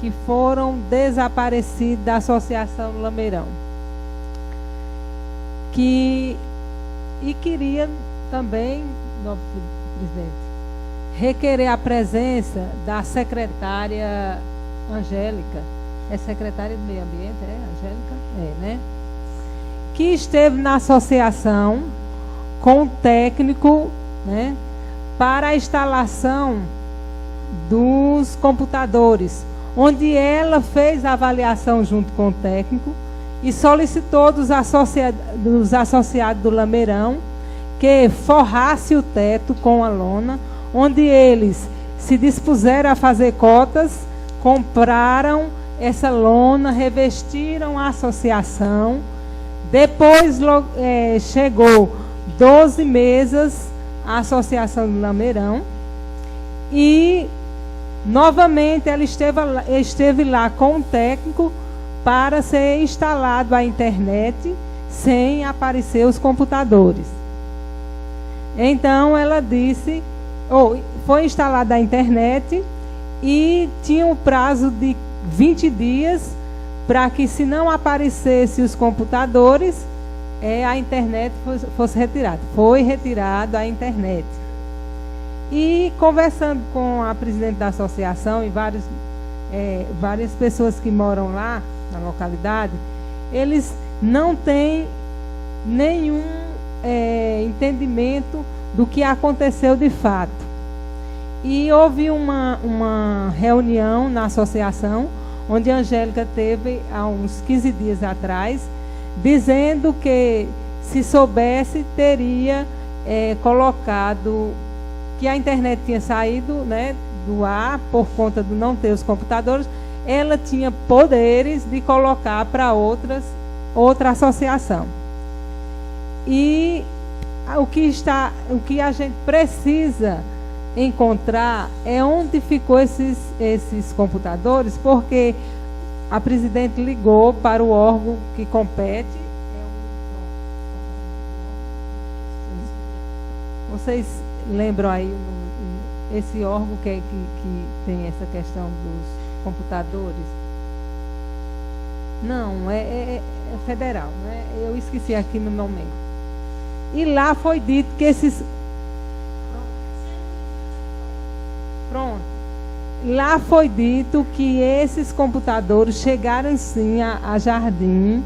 que foram desaparecidos da Associação do Lameirão. E queria também, nobre presidente, requerer a presença da secretária Angélica. É secretária do Meio Ambiente, é, Angélica? É, né? Que esteve na associação com o técnico, né, para a instalação dos computadores, onde ela fez a avaliação junto com o técnico e solicitou dos associados do Lameirão que forrasse o teto com a lona, onde eles se dispuseram a fazer cotas, compraram essa lona, revestiram a associação. Depois chegou 12 mesas à Associação do Lameirão e novamente ela esteve lá com um técnico para ser instalado a internet sem aparecer os computadores. Então ela disse, foi instalada a internet e tinha um prazo de 20 dias para que, se não aparecesse os computadores, a internet fosse retirada. Foi retirada a internet. E conversando com a presidente da associação e várias pessoas que moram lá na localidade, eles não têm nenhum entendimento do que aconteceu de fato. E houve uma reunião na associação, onde a Angélica teve há uns 15 dias atrás, dizendo que, se soubesse, teria colocado que a internet tinha saído, né, do ar por conta de não ter os computadores. Ela tinha poderes de colocar para outra associação. E o que a gente precisa encontrar é onde ficou esses computadores, porque a presidente ligou para o órgão que compete. Vocês lembram aí esse órgão que tem essa questão dos computadores? Não, é federal, né? Eu esqueci aqui no momento. E lá foi dito que esses... Pronto. Lá foi dito que esses computadores chegaram sim a Jardim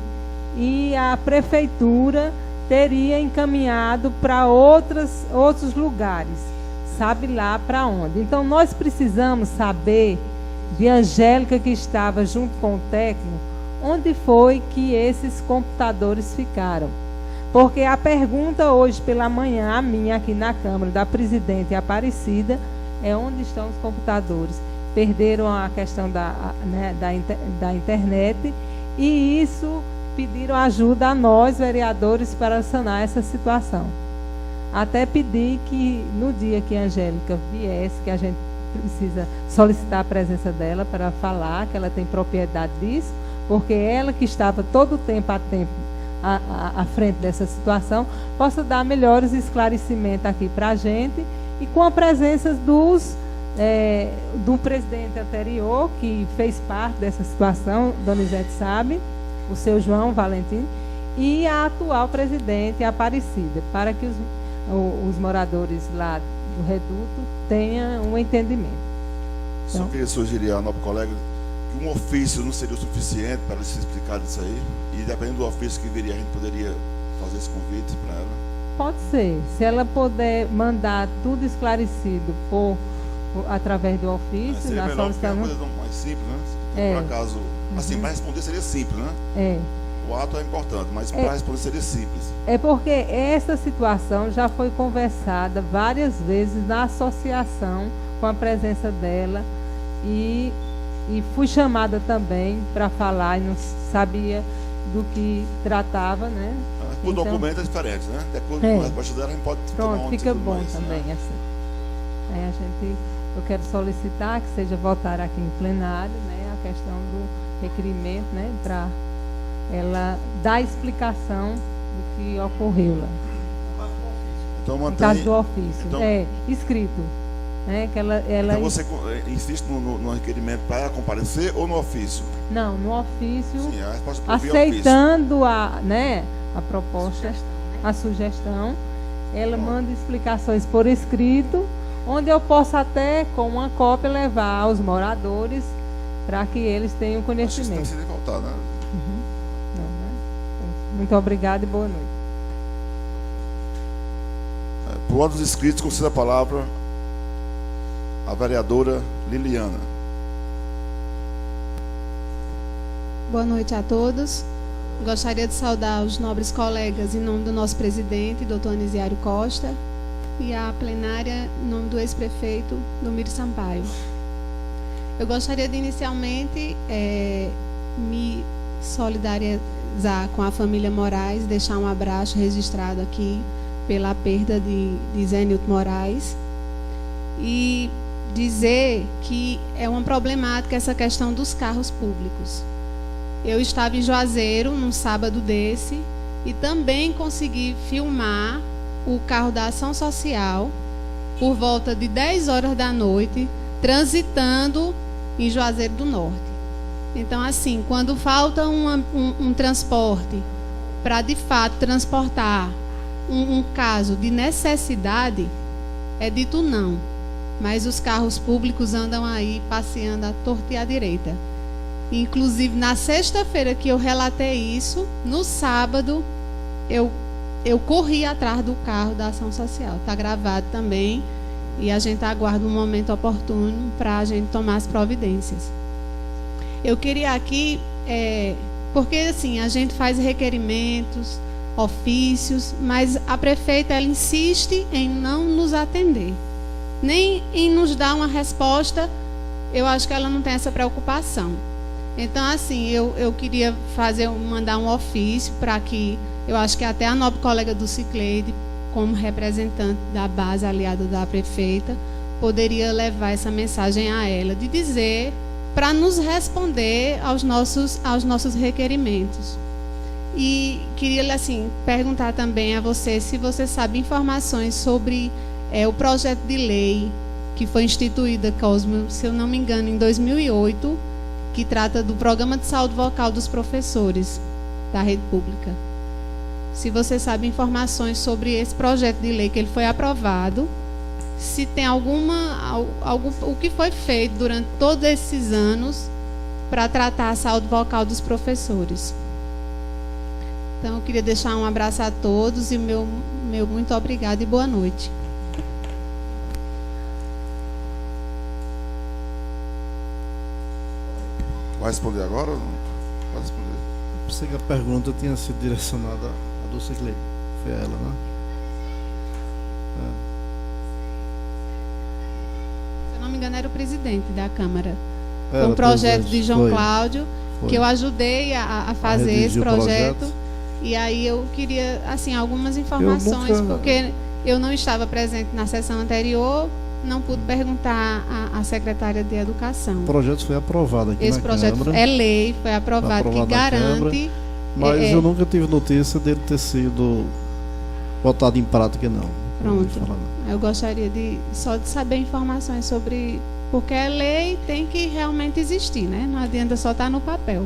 e a prefeitura teria encaminhado para outros lugares, sabe lá para onde. Então nós precisamos saber de Angélica, que estava junto com o técnico, onde foi que esses computadores ficaram. Porque a pergunta hoje pela manhã, a minha aqui na Câmara, da presidente Aparecida, é onde estão os computadores. Perderam a questão da internet, e isso pediram ajuda a nós, vereadores, para sanar essa situação. Até pedir que, no dia que a Angélica viesse, que a gente precisa solicitar a presença dela para falar que ela tem propriedade disso, porque ela, que estava todo o tempo à frente dessa situação, possa dar melhores esclarecimentos aqui para a gente, e com a presença do presidente anterior, que fez parte dessa situação, Donizete sabe, o seu João Valentim, e a atual presidente Aparecida, para que os moradores lá do reduto tenham um entendimento. Só queria sugerir à nobre colega que um ofício não seria o suficiente para se explicar isso aí, e dependendo do ofício que viria, a gente poderia fazer esse convite para ela. Pode ser. Se ela puder mandar tudo esclarecido através do ofício, seria na melhor, porque é uma solicitação. coisa mais simples, né? Por acaso, assim, para responder seria simples, né? O ato é importante, mas para responder seria simples. É porque essa situação já foi conversada várias vezes na associação, com a presença dela, e fui chamada também para falar, e não sabia do que tratava, né? Por documento é diferente, né? De acordo com a resposta dela, a gente pode tomar Pronto, fica bom mais, também, né? assim. Aí eu quero solicitar que seja votar aqui em plenário, né, a questão do requerimento, né, para ela dar explicação do que ocorreu lá. Então, No mantém, caso do ofício. então, Escrito. Né, que ela então você insiste no requerimento para ela comparecer ou no ofício? Não, no ofício, Sim, a resposta por via aceitando a proposta, a sugestão, ela manda explicações por escrito, onde eu posso até, com uma cópia, levar aos moradores para que eles tenham ofício. conhecimento. Acho que isso tem que voltar, né? Não, né? Muito obrigada e boa noite. Por ordem dos inscritos, conceda a palavra à vereadora Liliana. Boa noite a todos. Gostaria de saudar os nobres colegas em nome do nosso presidente, doutor Anisiário Costa, e a plenária em nome do ex-prefeito Domiro Sampaio. Eu gostaria de inicialmente me solidarizar com a família Moraes, deixar um abraço registrado aqui pela perda de Zé Nilton Moraes, e dizer que é uma problemática essa questão dos carros públicos. Eu estava em Juazeiro num sábado desse e também consegui filmar o carro da Ação Social por volta de 10 horas da noite, transitando em Juazeiro do Norte. Então, assim, quando falta um transporte para, de fato, transportar um caso de necessidade, é dito não. Mas os carros públicos andam aí passeando à torta e à direita. Inclusive, na sexta-feira que eu relatei isso, no sábado, eu corri atrás do carro da Ação Social. Está gravado também. E a gente aguarda um momento oportuno para a gente tomar as providências. Eu queria aqui, porque assim, a gente faz requerimentos, ofícios, mas a prefeita ela insiste em não nos atender, nem em nos dar uma resposta. Eu acho que ela não tem essa preocupação. Então, assim, eu queria mandar um ofício para que, eu acho que até a nobre colega do Cicleide, como representante da base aliada da prefeita, poderia levar essa mensagem a ela, de dizer, para nos responder aos nossos requerimentos. E queria, assim, perguntar também a você se você sabe informações sobre o projeto de lei que foi instituída, Cosmo, se eu não me engano, em 2008, que trata do Programa de Saúde Vocal dos Professores da rede pública. Se você sabe informações sobre esse projeto de lei, que ele foi aprovado, se tem o que foi feito durante todos esses anos para tratar a saúde vocal dos professores. Então, eu queria deixar um abraço a todos e meu muito obrigado e boa noite. Vai responder agora ou não? Pode responder. Eu pensei que a pergunta tinha sido direcionada à do Cicleide. Foi a ela, né? Se eu não me engano, era o presidente da Câmara. Foi Era um projeto de João foi. Cláudio, Foi. que eu ajudei a fazer esse redigir o projeto. E aí eu queria, assim, algumas informações, porque eu não estava presente na sessão anterior, não pude perguntar à secretária de Educação. O projeto foi aprovado aqui Esse na projeto Câmara. é lei, foi aprovado, que na garante... Câmara, mas eu nunca tive notícia dele ter sido botado em prática, não. Pronto. Não vou falar, não. Eu gostaria só de saber informações sobre... Porque a lei tem que realmente existir, né? Não adianta só estar no papel.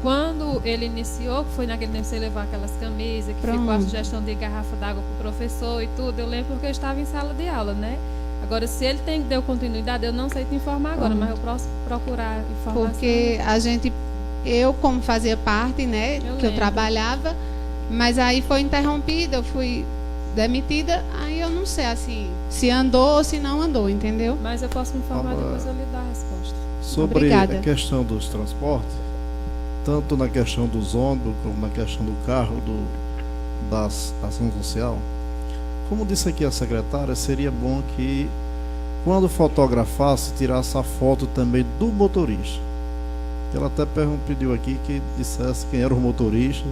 Quando ele iniciou, que foi naquele tempo que você levar aquelas camisas, que ficou a sugestão de garrafa d'água para o professor e tudo, eu lembro porque eu estava em sala de aula, né? Agora, se ele deu continuidade, eu não sei te informar agora, mas eu posso procurar informação. Porque eu como fazia parte, né, eu trabalhava, mas aí foi interrompida, eu fui demitida, aí eu não sei, assim, se andou ou se não andou, entendeu? Mas eu posso me informar, depois eu lhe dar a resposta. Sobre Obrigada. a questão dos transportes, tanto na questão dos ônibus, como na questão do carro, da ação social, como disse aqui a secretária, seria bom que, quando fotografasse, tirasse a foto também do motorista. Ela até pediu aqui que dissesse quem era o motorista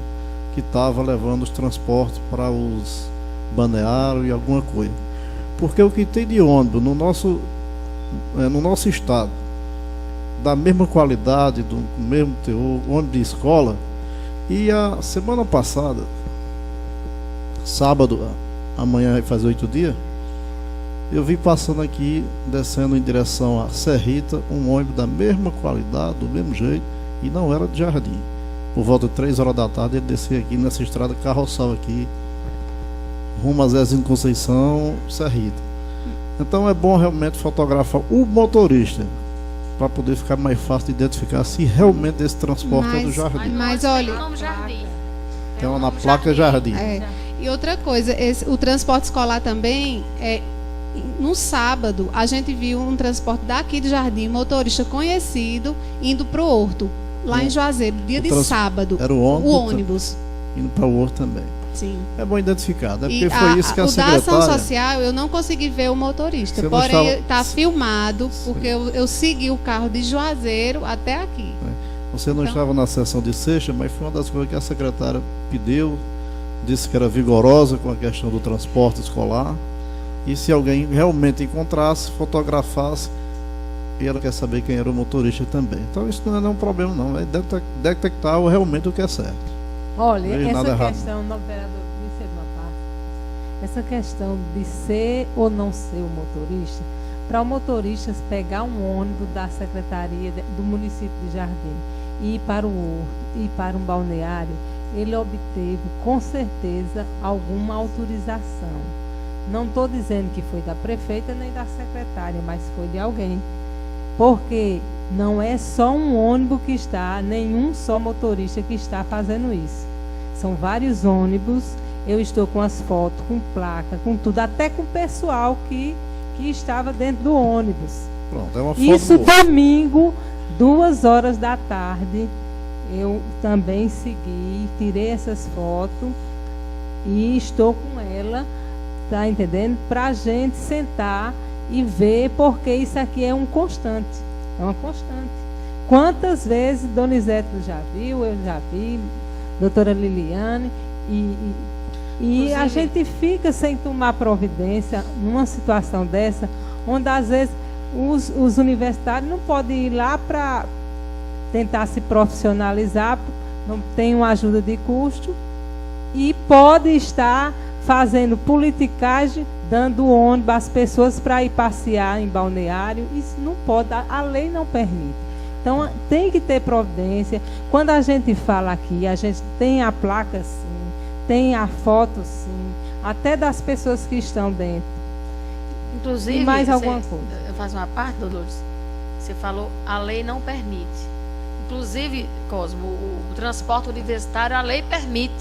que estava levando os transportes para os balneários e alguma coisa. Porque o que tem de ônibus no nosso estado, da mesma qualidade, do mesmo teor, ônibus de escola, e a semana passada, sábado, amanhã vai fazer 8 dias, eu vi passando aqui, descendo em direção a Serrita, um ônibus da mesma qualidade, do mesmo jeito, e não era de Jardim. Por volta de 3 horas da tarde, ele descia aqui nessa estrada carroçal aqui, rumo a Zezinho Conceição, Serrita. Então é bom realmente fotografar o motorista, para poder ficar mais fácil de identificar se realmente esse transporte é do Jardim. Mas olha, Tem uma na placa Jardim. E outra coisa, o transporte escolar também, no sábado, a gente viu um transporte daqui de Jardim, motorista conhecido, indo para o Horto, lá em Juazeiro, dia de sábado. Era o ônibus. Indo para o Horto também. Sim. É bom identificar, né? Porque foi isso que a secretária... O da ação social, eu não consegui ver o motorista, Você porém está filmado, porque eu segui o carro de Juazeiro até aqui. Você não estava na sessão de sexta, mas foi uma das coisas que a secretária pediu disse que era vigorosa com a questão do transporte escolar. E se alguém realmente encontrasse, fotografasse, e ela quer saber quem era o motorista também. Então isso não é nenhum problema não, é detectar realmente o que é certo. Olha, Não vejo nada essa errado. questão, não, vereador, me cede uma parte. Essa questão de ser ou não ser o motorista, para o motorista pegar um ônibus da secretaria do município de Jardim e ir para o Horto, ir para um balneário, ele obteve com certeza alguma autorização. Não estou dizendo que foi da prefeita nem da secretária, mas foi de alguém. Porque não é só um ônibus que está, nenhum só motorista que está fazendo isso. São vários ônibus, eu estou com as fotos, com placa, com tudo, até com o pessoal que estava dentro do ônibus. Pronto, é uma foto Isso boa. domingo, 2h da tarde, eu também segui, tirei essas fotos e estou com ela, tá entendendo? Para a gente sentar e ver, porque isso aqui é um constante, é uma constante. Quantas vezes Donizete já viu, eu já vi, doutora Liliane, e a gente fica sem tomar providência numa situação dessa, onde às vezes os universitários não podem ir lá para tentar se profissionalizar, não tem uma ajuda de custo, e pode estar fazendo politicagem, dando ônibus às pessoas para ir passear em balneário. Isso não pode, a lei não permite. Então, tem que ter providência. Quando a gente fala aqui, a gente tem a placa sim, tem a foto sim, até das pessoas que estão dentro. Inclusive, E mais alguma coisa? Eu faço uma parte, Dolores. Você falou, a lei não permite. Inclusive, Cosmo, o transporte universitário, a lei permite.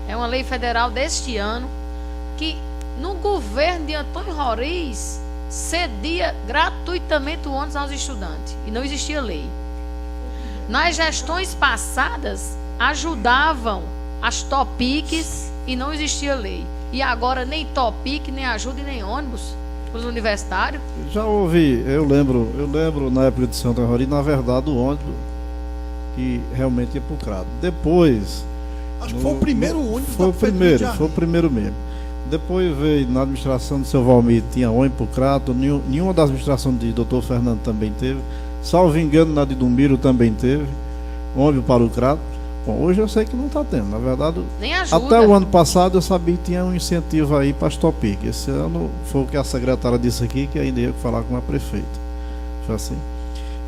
É uma lei federal deste ano que, no governo de Antônio Roriz, cedia gratuitamente o ônibus aos estudantes. E não existia lei. Nas gestões passadas, ajudavam as Topics e não existia lei. E agora nem Topic, nem ajuda e nem ônibus para os universitários. Já ouvi, eu lembro na época de Santa Rori, na verdade, o ônibus que realmente ia para o Crato. Depois... Acho que foi o primeiro ônibus Foi da o Prefeitura de primeiro, Jardim. foi o primeiro mesmo. Depois veio na administração do seu Valmir, tinha ônibus para o Crato, nenhuma das administrações de Dr. Fernando também teve. Salvo engano, na de Dumiro também teve ônibus para o Crato. Bom, hoje eu sei que não está tendo, na verdade. Nem ajuda. Até o ano passado eu sabia que tinha um incentivo aí para as Topic. Esse ano foi o que a secretária disse aqui, que ainda ia falar com a prefeita. Foi assim.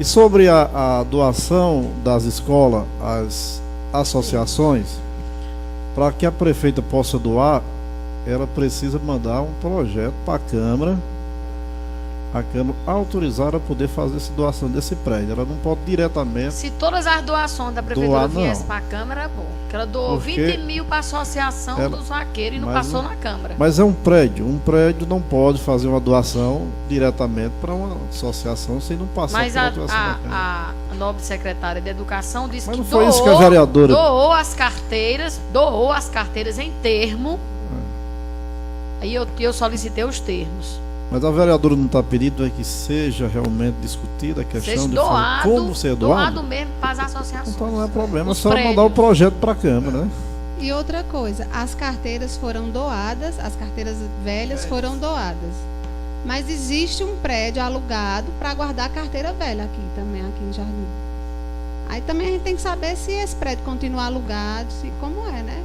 E sobre a doação das escolas às associações, para que a prefeita possa doar, ela precisa mandar um projeto para a Câmara autorizar a poder fazer essa doação desse prédio. Ela não pode diretamente. Se todas as doações da prefeitura Doar, não. viessem para a Câmara, é bom. Porque ela doou Porque 20 mil para a associação ela- dos vaqueiros e não mas passou não- na Câmara. Mas é um prédio não pode fazer uma doação diretamente para uma associação sem não passar Mas pela autorização da Câmara. a nobre secretária de Educação disse Mas que não foi isso que a vereadora- doou as carteiras em termo. Aí eu solicitei os termos. Mas a vereadora não está pedindo é que seja realmente discutida a questão Seja de falar doado, como ser doado. doado mesmo para as associações. Então não é problema, é Os só mandar o prédios. projeto para a Câmara, né? E outra coisa, as carteiras foram doadas, as carteiras velhas foram doadas. Mas existe um prédio alugado para guardar a carteira velha aqui também, aqui em Jardim. Aí também a gente tem que saber se esse prédio continua alugado, se como é, né?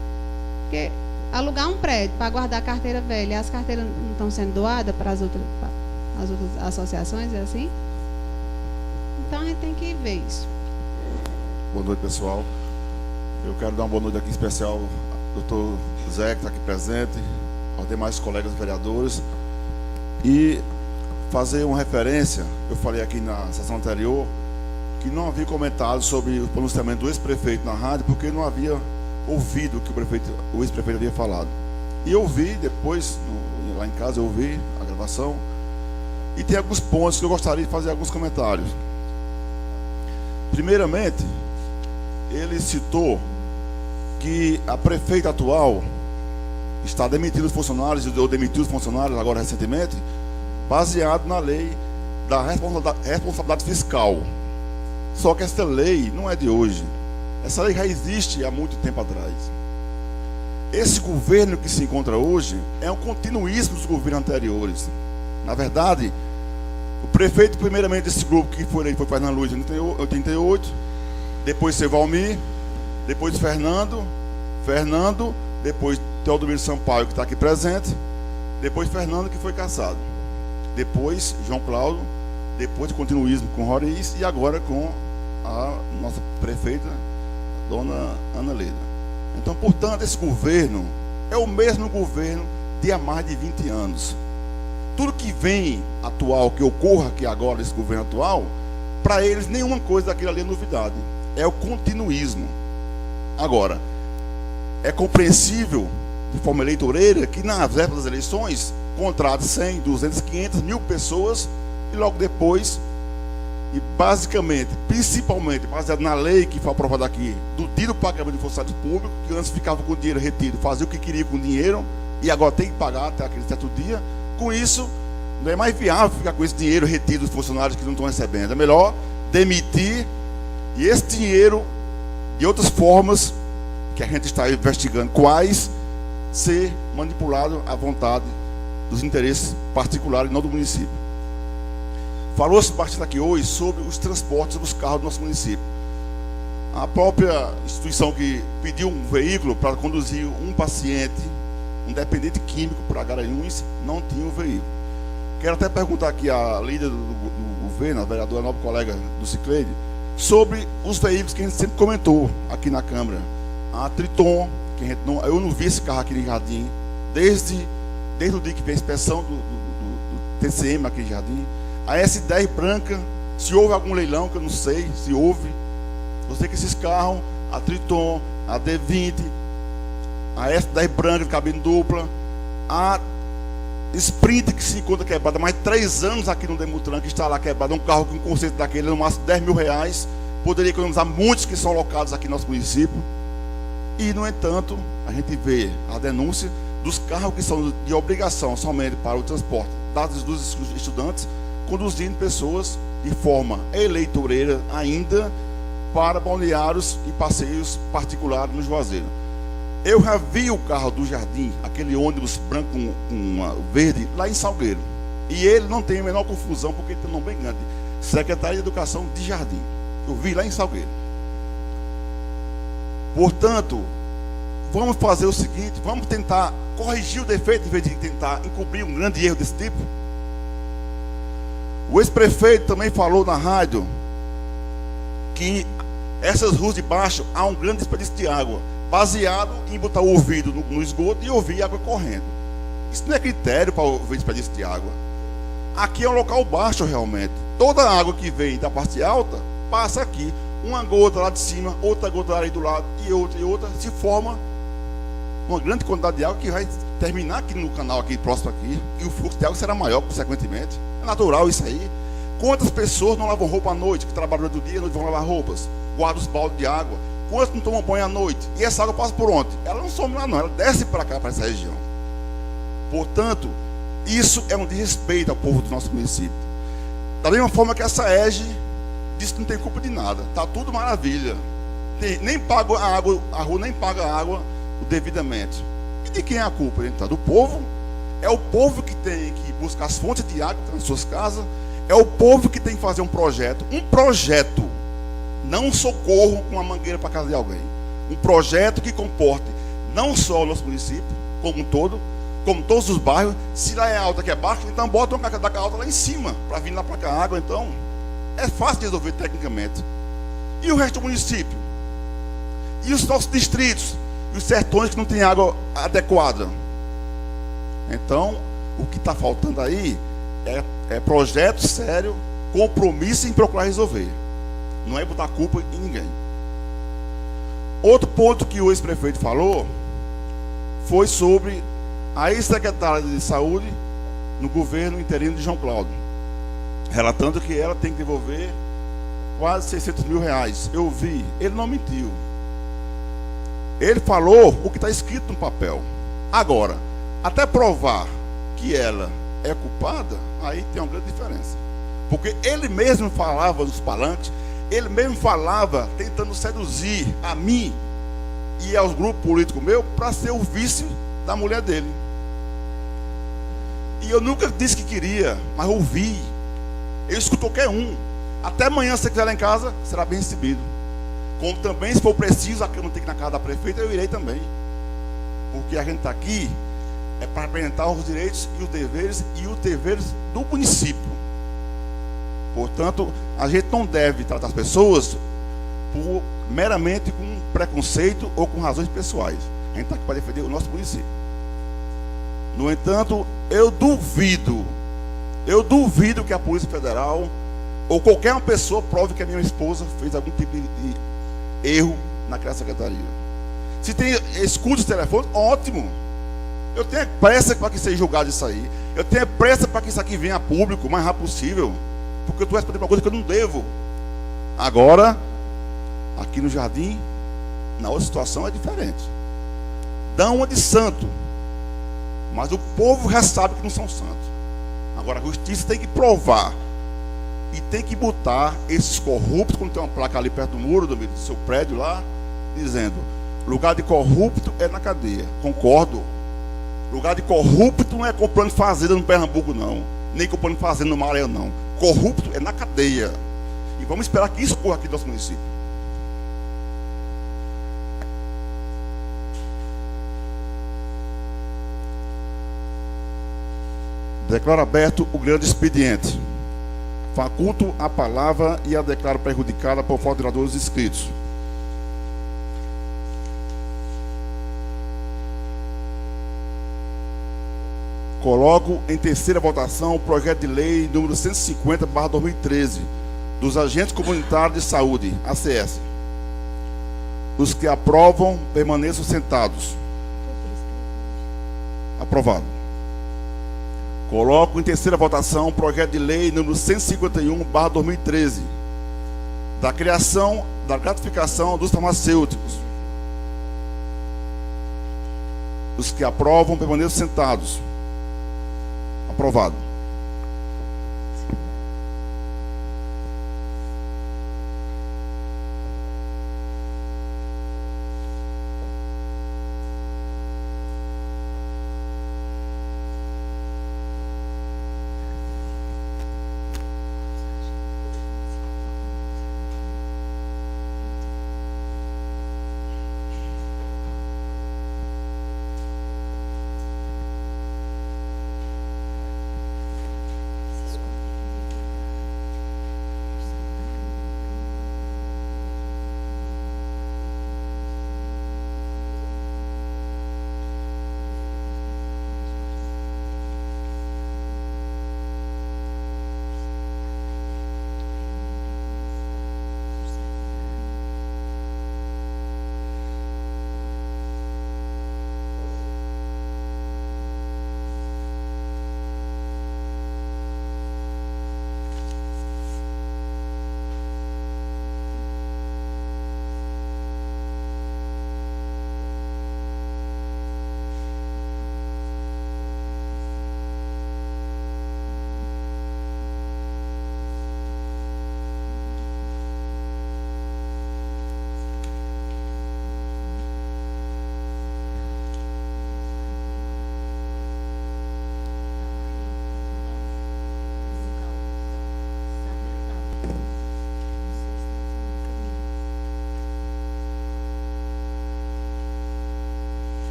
Porque alugar um prédio para guardar a carteira velha e as carteiras não estão sendo doadas para as outras associações, é assim? Então a gente tem que ver isso. Boa noite, pessoal. Eu quero dar uma boa noite aqui especial ao doutor Zé, que está aqui presente, aos demais colegas vereadores, e fazer uma referência. Eu falei aqui na sessão anterior que não havia comentário sobre o pronunciamento do ex-prefeito na rádio, porque não havia ouvido o que o ex-prefeito havia falado. E eu ouvi depois, lá em casa, eu ouvi a gravação, e tem alguns pontos que eu gostaria de fazer alguns comentários. Primeiramente, ele citou que a prefeita atual está demitindo os funcionários, ou demitiu os funcionários agora recentemente, baseado na lei da responsabilidade fiscal. Só que essa lei não é de hoje. Essa lei já existe há muito tempo atrás. esse governo que se encontra hoje é um continuismo dos governos anteriores. Na verdade, o prefeito, primeiramente, desse grupo que foi eleito foi Fernando Luiz em 88, depois seu Valmir, depois Fernando, depois Teodomiro Sampaio, que está aqui presente, depois Fernando, que foi cassado, depois João Cláudio, depois continuismo com Roriz e agora com a nossa prefeita, dona Ana Leda. Então, portanto, esse governo é o mesmo governo de há mais de 20 anos. Tudo que vem atual, que ocorra aqui agora, esse governo atual, para eles nenhuma coisa daquilo ali é novidade. É o continuismo. Agora, é compreensível, de forma eleitoreira, que nas épocas das eleições, contrate 100, 200, 500 mil pessoas e logo depois, e basicamente, principalmente, baseado na lei que foi aprovada aqui, do dia do pagamento de funcionários públicos, que antes ficava com o dinheiro retido, fazia o que queria com o dinheiro, e agora tem que pagar até aquele certo dia. Com isso, não é mais viável ficar com esse dinheiro retido dos funcionários que não estão recebendo. É melhor demitir e esse dinheiro, de outras formas, que a gente está investigando quais, ser manipulado à vontade dos interesses particulares e não do município. Falou-se bastante aqui hoje sobre os transportes dos carros do nosso município. A própria instituição que pediu um veículo para conduzir um paciente, um dependente químico para Garanhuns, não tinha o veículo. Quero até perguntar aqui à líder do governo, a vereadora, nobre colega do Cicleide, sobre os veículos que a gente sempre comentou aqui na Câmara. A Triton, que a gente não, eu não vi esse carro aqui em Jardim, desde o dia que veio a inspeção do TCM aqui em Jardim. A S10 branca, se houve algum leilão, que eu não sei se houve. Eu sei que esses carros, a Triton, a D20, a S10 branca de cabine dupla, a Sprint que se encontra quebrada há mais de 3 anos aqui no Demutran, que está lá quebrada, um carro com um conceito daquele, no máximo 10 mil reais, poderia economizar muitos que são alocados aqui no nosso município. E, no entanto, a gente vê a denúncia dos carros que são de obrigação somente para o transporte dos estudantes, conduzindo pessoas de forma eleitoreira ainda para balneários e passeios particulares no Juazeiro. Eu já vi o carro do Jardim, aquele ônibus branco com verde, lá em Salgueiro. E ele não tem a menor confusão, porque ele tem um nome bem grande. Secretaria de Educação de Jardim. Eu vi lá em Salgueiro. Portanto, vamos fazer o seguinte, vamos tentar corrigir o defeito, em vez de tentar encobrir um grande erro desse tipo. O ex-prefeito também falou na rádio que essas ruas de baixo há um grande desperdício de água, baseado em botar o ouvido no esgoto e ouvir água correndo. Isso não é critério para ouvir desperdício de água. Aqui é um local baixo realmente. Toda a água que vem da parte alta passa aqui. Uma gota lá de cima, outra gota lá do lado e outra, se forma uma grande quantidade de água que vai terminar aqui no canal, aqui próximo aqui, e o fluxo de água será maior, consequentemente. É natural isso aí. Quantas pessoas não lavam roupa à noite, que trabalham durante o dia, à noite vão lavar roupas, guardam os baldes de água? Quantos não tomam banho à noite? E essa água passa por onde? Ela não some lá não, ela desce para cá, para essa região. Portanto, isso é um desrespeito ao povo do nosso município. Da mesma forma que essa EGE diz que não tem culpa de nada, está tudo maravilha. Nem paga a água, a rua nem paga a água devidamente. E de quem é a culpa? Então, do povo. É o povo que tem que buscar as fontes de água nas suas casas. É o povo que tem que fazer um projeto, não um socorro com uma mangueira para a casa de alguém. Um projeto que comporte não só o nosso município, como um todo, como todos os bairros. Se lá é alta, que é baixa, então bota uma caca alta lá em cima, para vir lá para cá a água. Então, é fácil de resolver tecnicamente. E o resto do município? E os nossos distritos? E os sertões que não têm água adequada? Então, o que está faltando aí é projeto sério, compromisso em procurar resolver. Não é botar culpa em ninguém. Outro ponto que o ex-prefeito falou foi sobre a ex-secretária de Saúde no governo interino de João Cláudio, relatando que ela tem que devolver quase 600 mil reais. Eu vi, ele não mentiu. Ele falou o que está escrito no papel. Agora, até provar que ela é culpada, aí tem uma grande diferença. Porque ele mesmo falava nos palanques, ele mesmo falava tentando seduzir a mim e aos grupos políticos meus para ser o vice da mulher dele. E eu nunca disse que queria, mas ouvi. Eu escuto qualquer um. Até amanhã, se você quiser lá em casa, será bem recebido. Como também, se for preciso, aqui eu não tenho que ir na casa da prefeita, eu irei também. Porque a gente está aqui é para apresentar os direitos e os deveres do município. Portanto, a gente não deve tratar as pessoas meramente com preconceito ou com razões pessoais. A gente está aqui para defender o nosso município. No entanto, eu duvido que a Polícia Federal ou qualquer uma pessoa prove que a minha esposa fez algum tipo de erro naquela secretaria. Se tem escudos telefônicos, ótimo. Eu tenho pressa para que seja julgado isso aí. Eu tenho pressa para que isso aqui venha a público o mais rápido possível. Porque eu estou respondendo uma coisa que eu não devo. Agora, aqui no Jardim, na outra situação é diferente. Dão uma de santo. Mas o povo já sabe que não são santos. Agora a justiça tem que provar. E tem que botar esses corruptos, quando tem uma placa ali perto do muro do seu prédio lá, dizendo: lugar de corrupto é na cadeia. Concordo. Lugar de corrupto não é comprando fazenda no Pernambuco, não. Nem comprando fazenda no Maranhão, não. Corrupto é na cadeia. E vamos esperar que isso ocorra aqui no nosso município. Declaro aberto o grande expediente. Faculto a palavra e a declaro prejudicada por falta de oradores inscritos. Coloco em terceira votação o projeto de lei número 150/2013 dos agentes comunitários de saúde, ACS. Os que aprovam, permaneçam sentados. Aprovado. Coloco em terceira votação o projeto de lei número 151/2013 da criação da gratificação dos farmacêuticos. Os que aprovam, permaneçam sentados. Aprovado.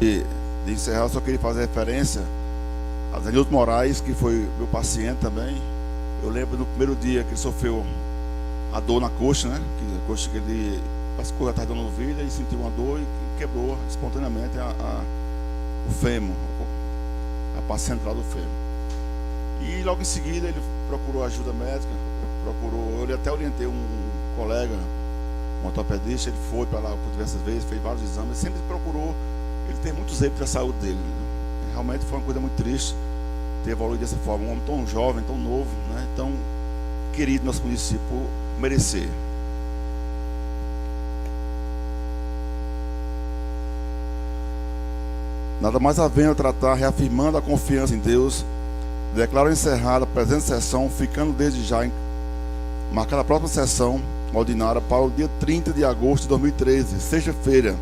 de encerrar, eu só queria fazer referência a Zenilton Moraes, que foi meu paciente também. Eu lembro do primeiro dia que ele sofreu a dor na coxa, né? Que a coxa que ele passou atrás da novilha e sentiu uma dor e quebrou espontaneamente o fêmur, a parte central do fêmur. E logo em seguida ele procurou ajuda médica, eu até orientei um colega, um ortopedista, ele foi para lá por diversas vezes, fez vários exames, sempre procurou, ele tem muitos erros da saúde dele. Realmente foi uma coisa muito triste ter evoluído dessa forma, um homem tão jovem, tão novo, né? Tão querido nosso município, por merecer. Nada mais havendo a tratar, reafirmando a confiança em Deus, declaro encerrada a presente sessão, ficando desde já marcada a próxima sessão ordinária para o dia 30 de agosto de 2013, sexta-feira,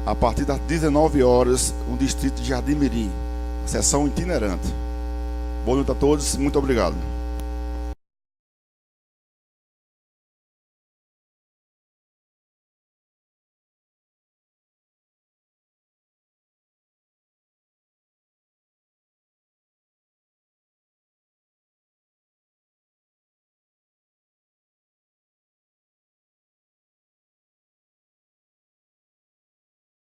a partir das 19 horas, no distrito de Jardim Mirim, sessão itinerante. Boa noite a todos, muito obrigado.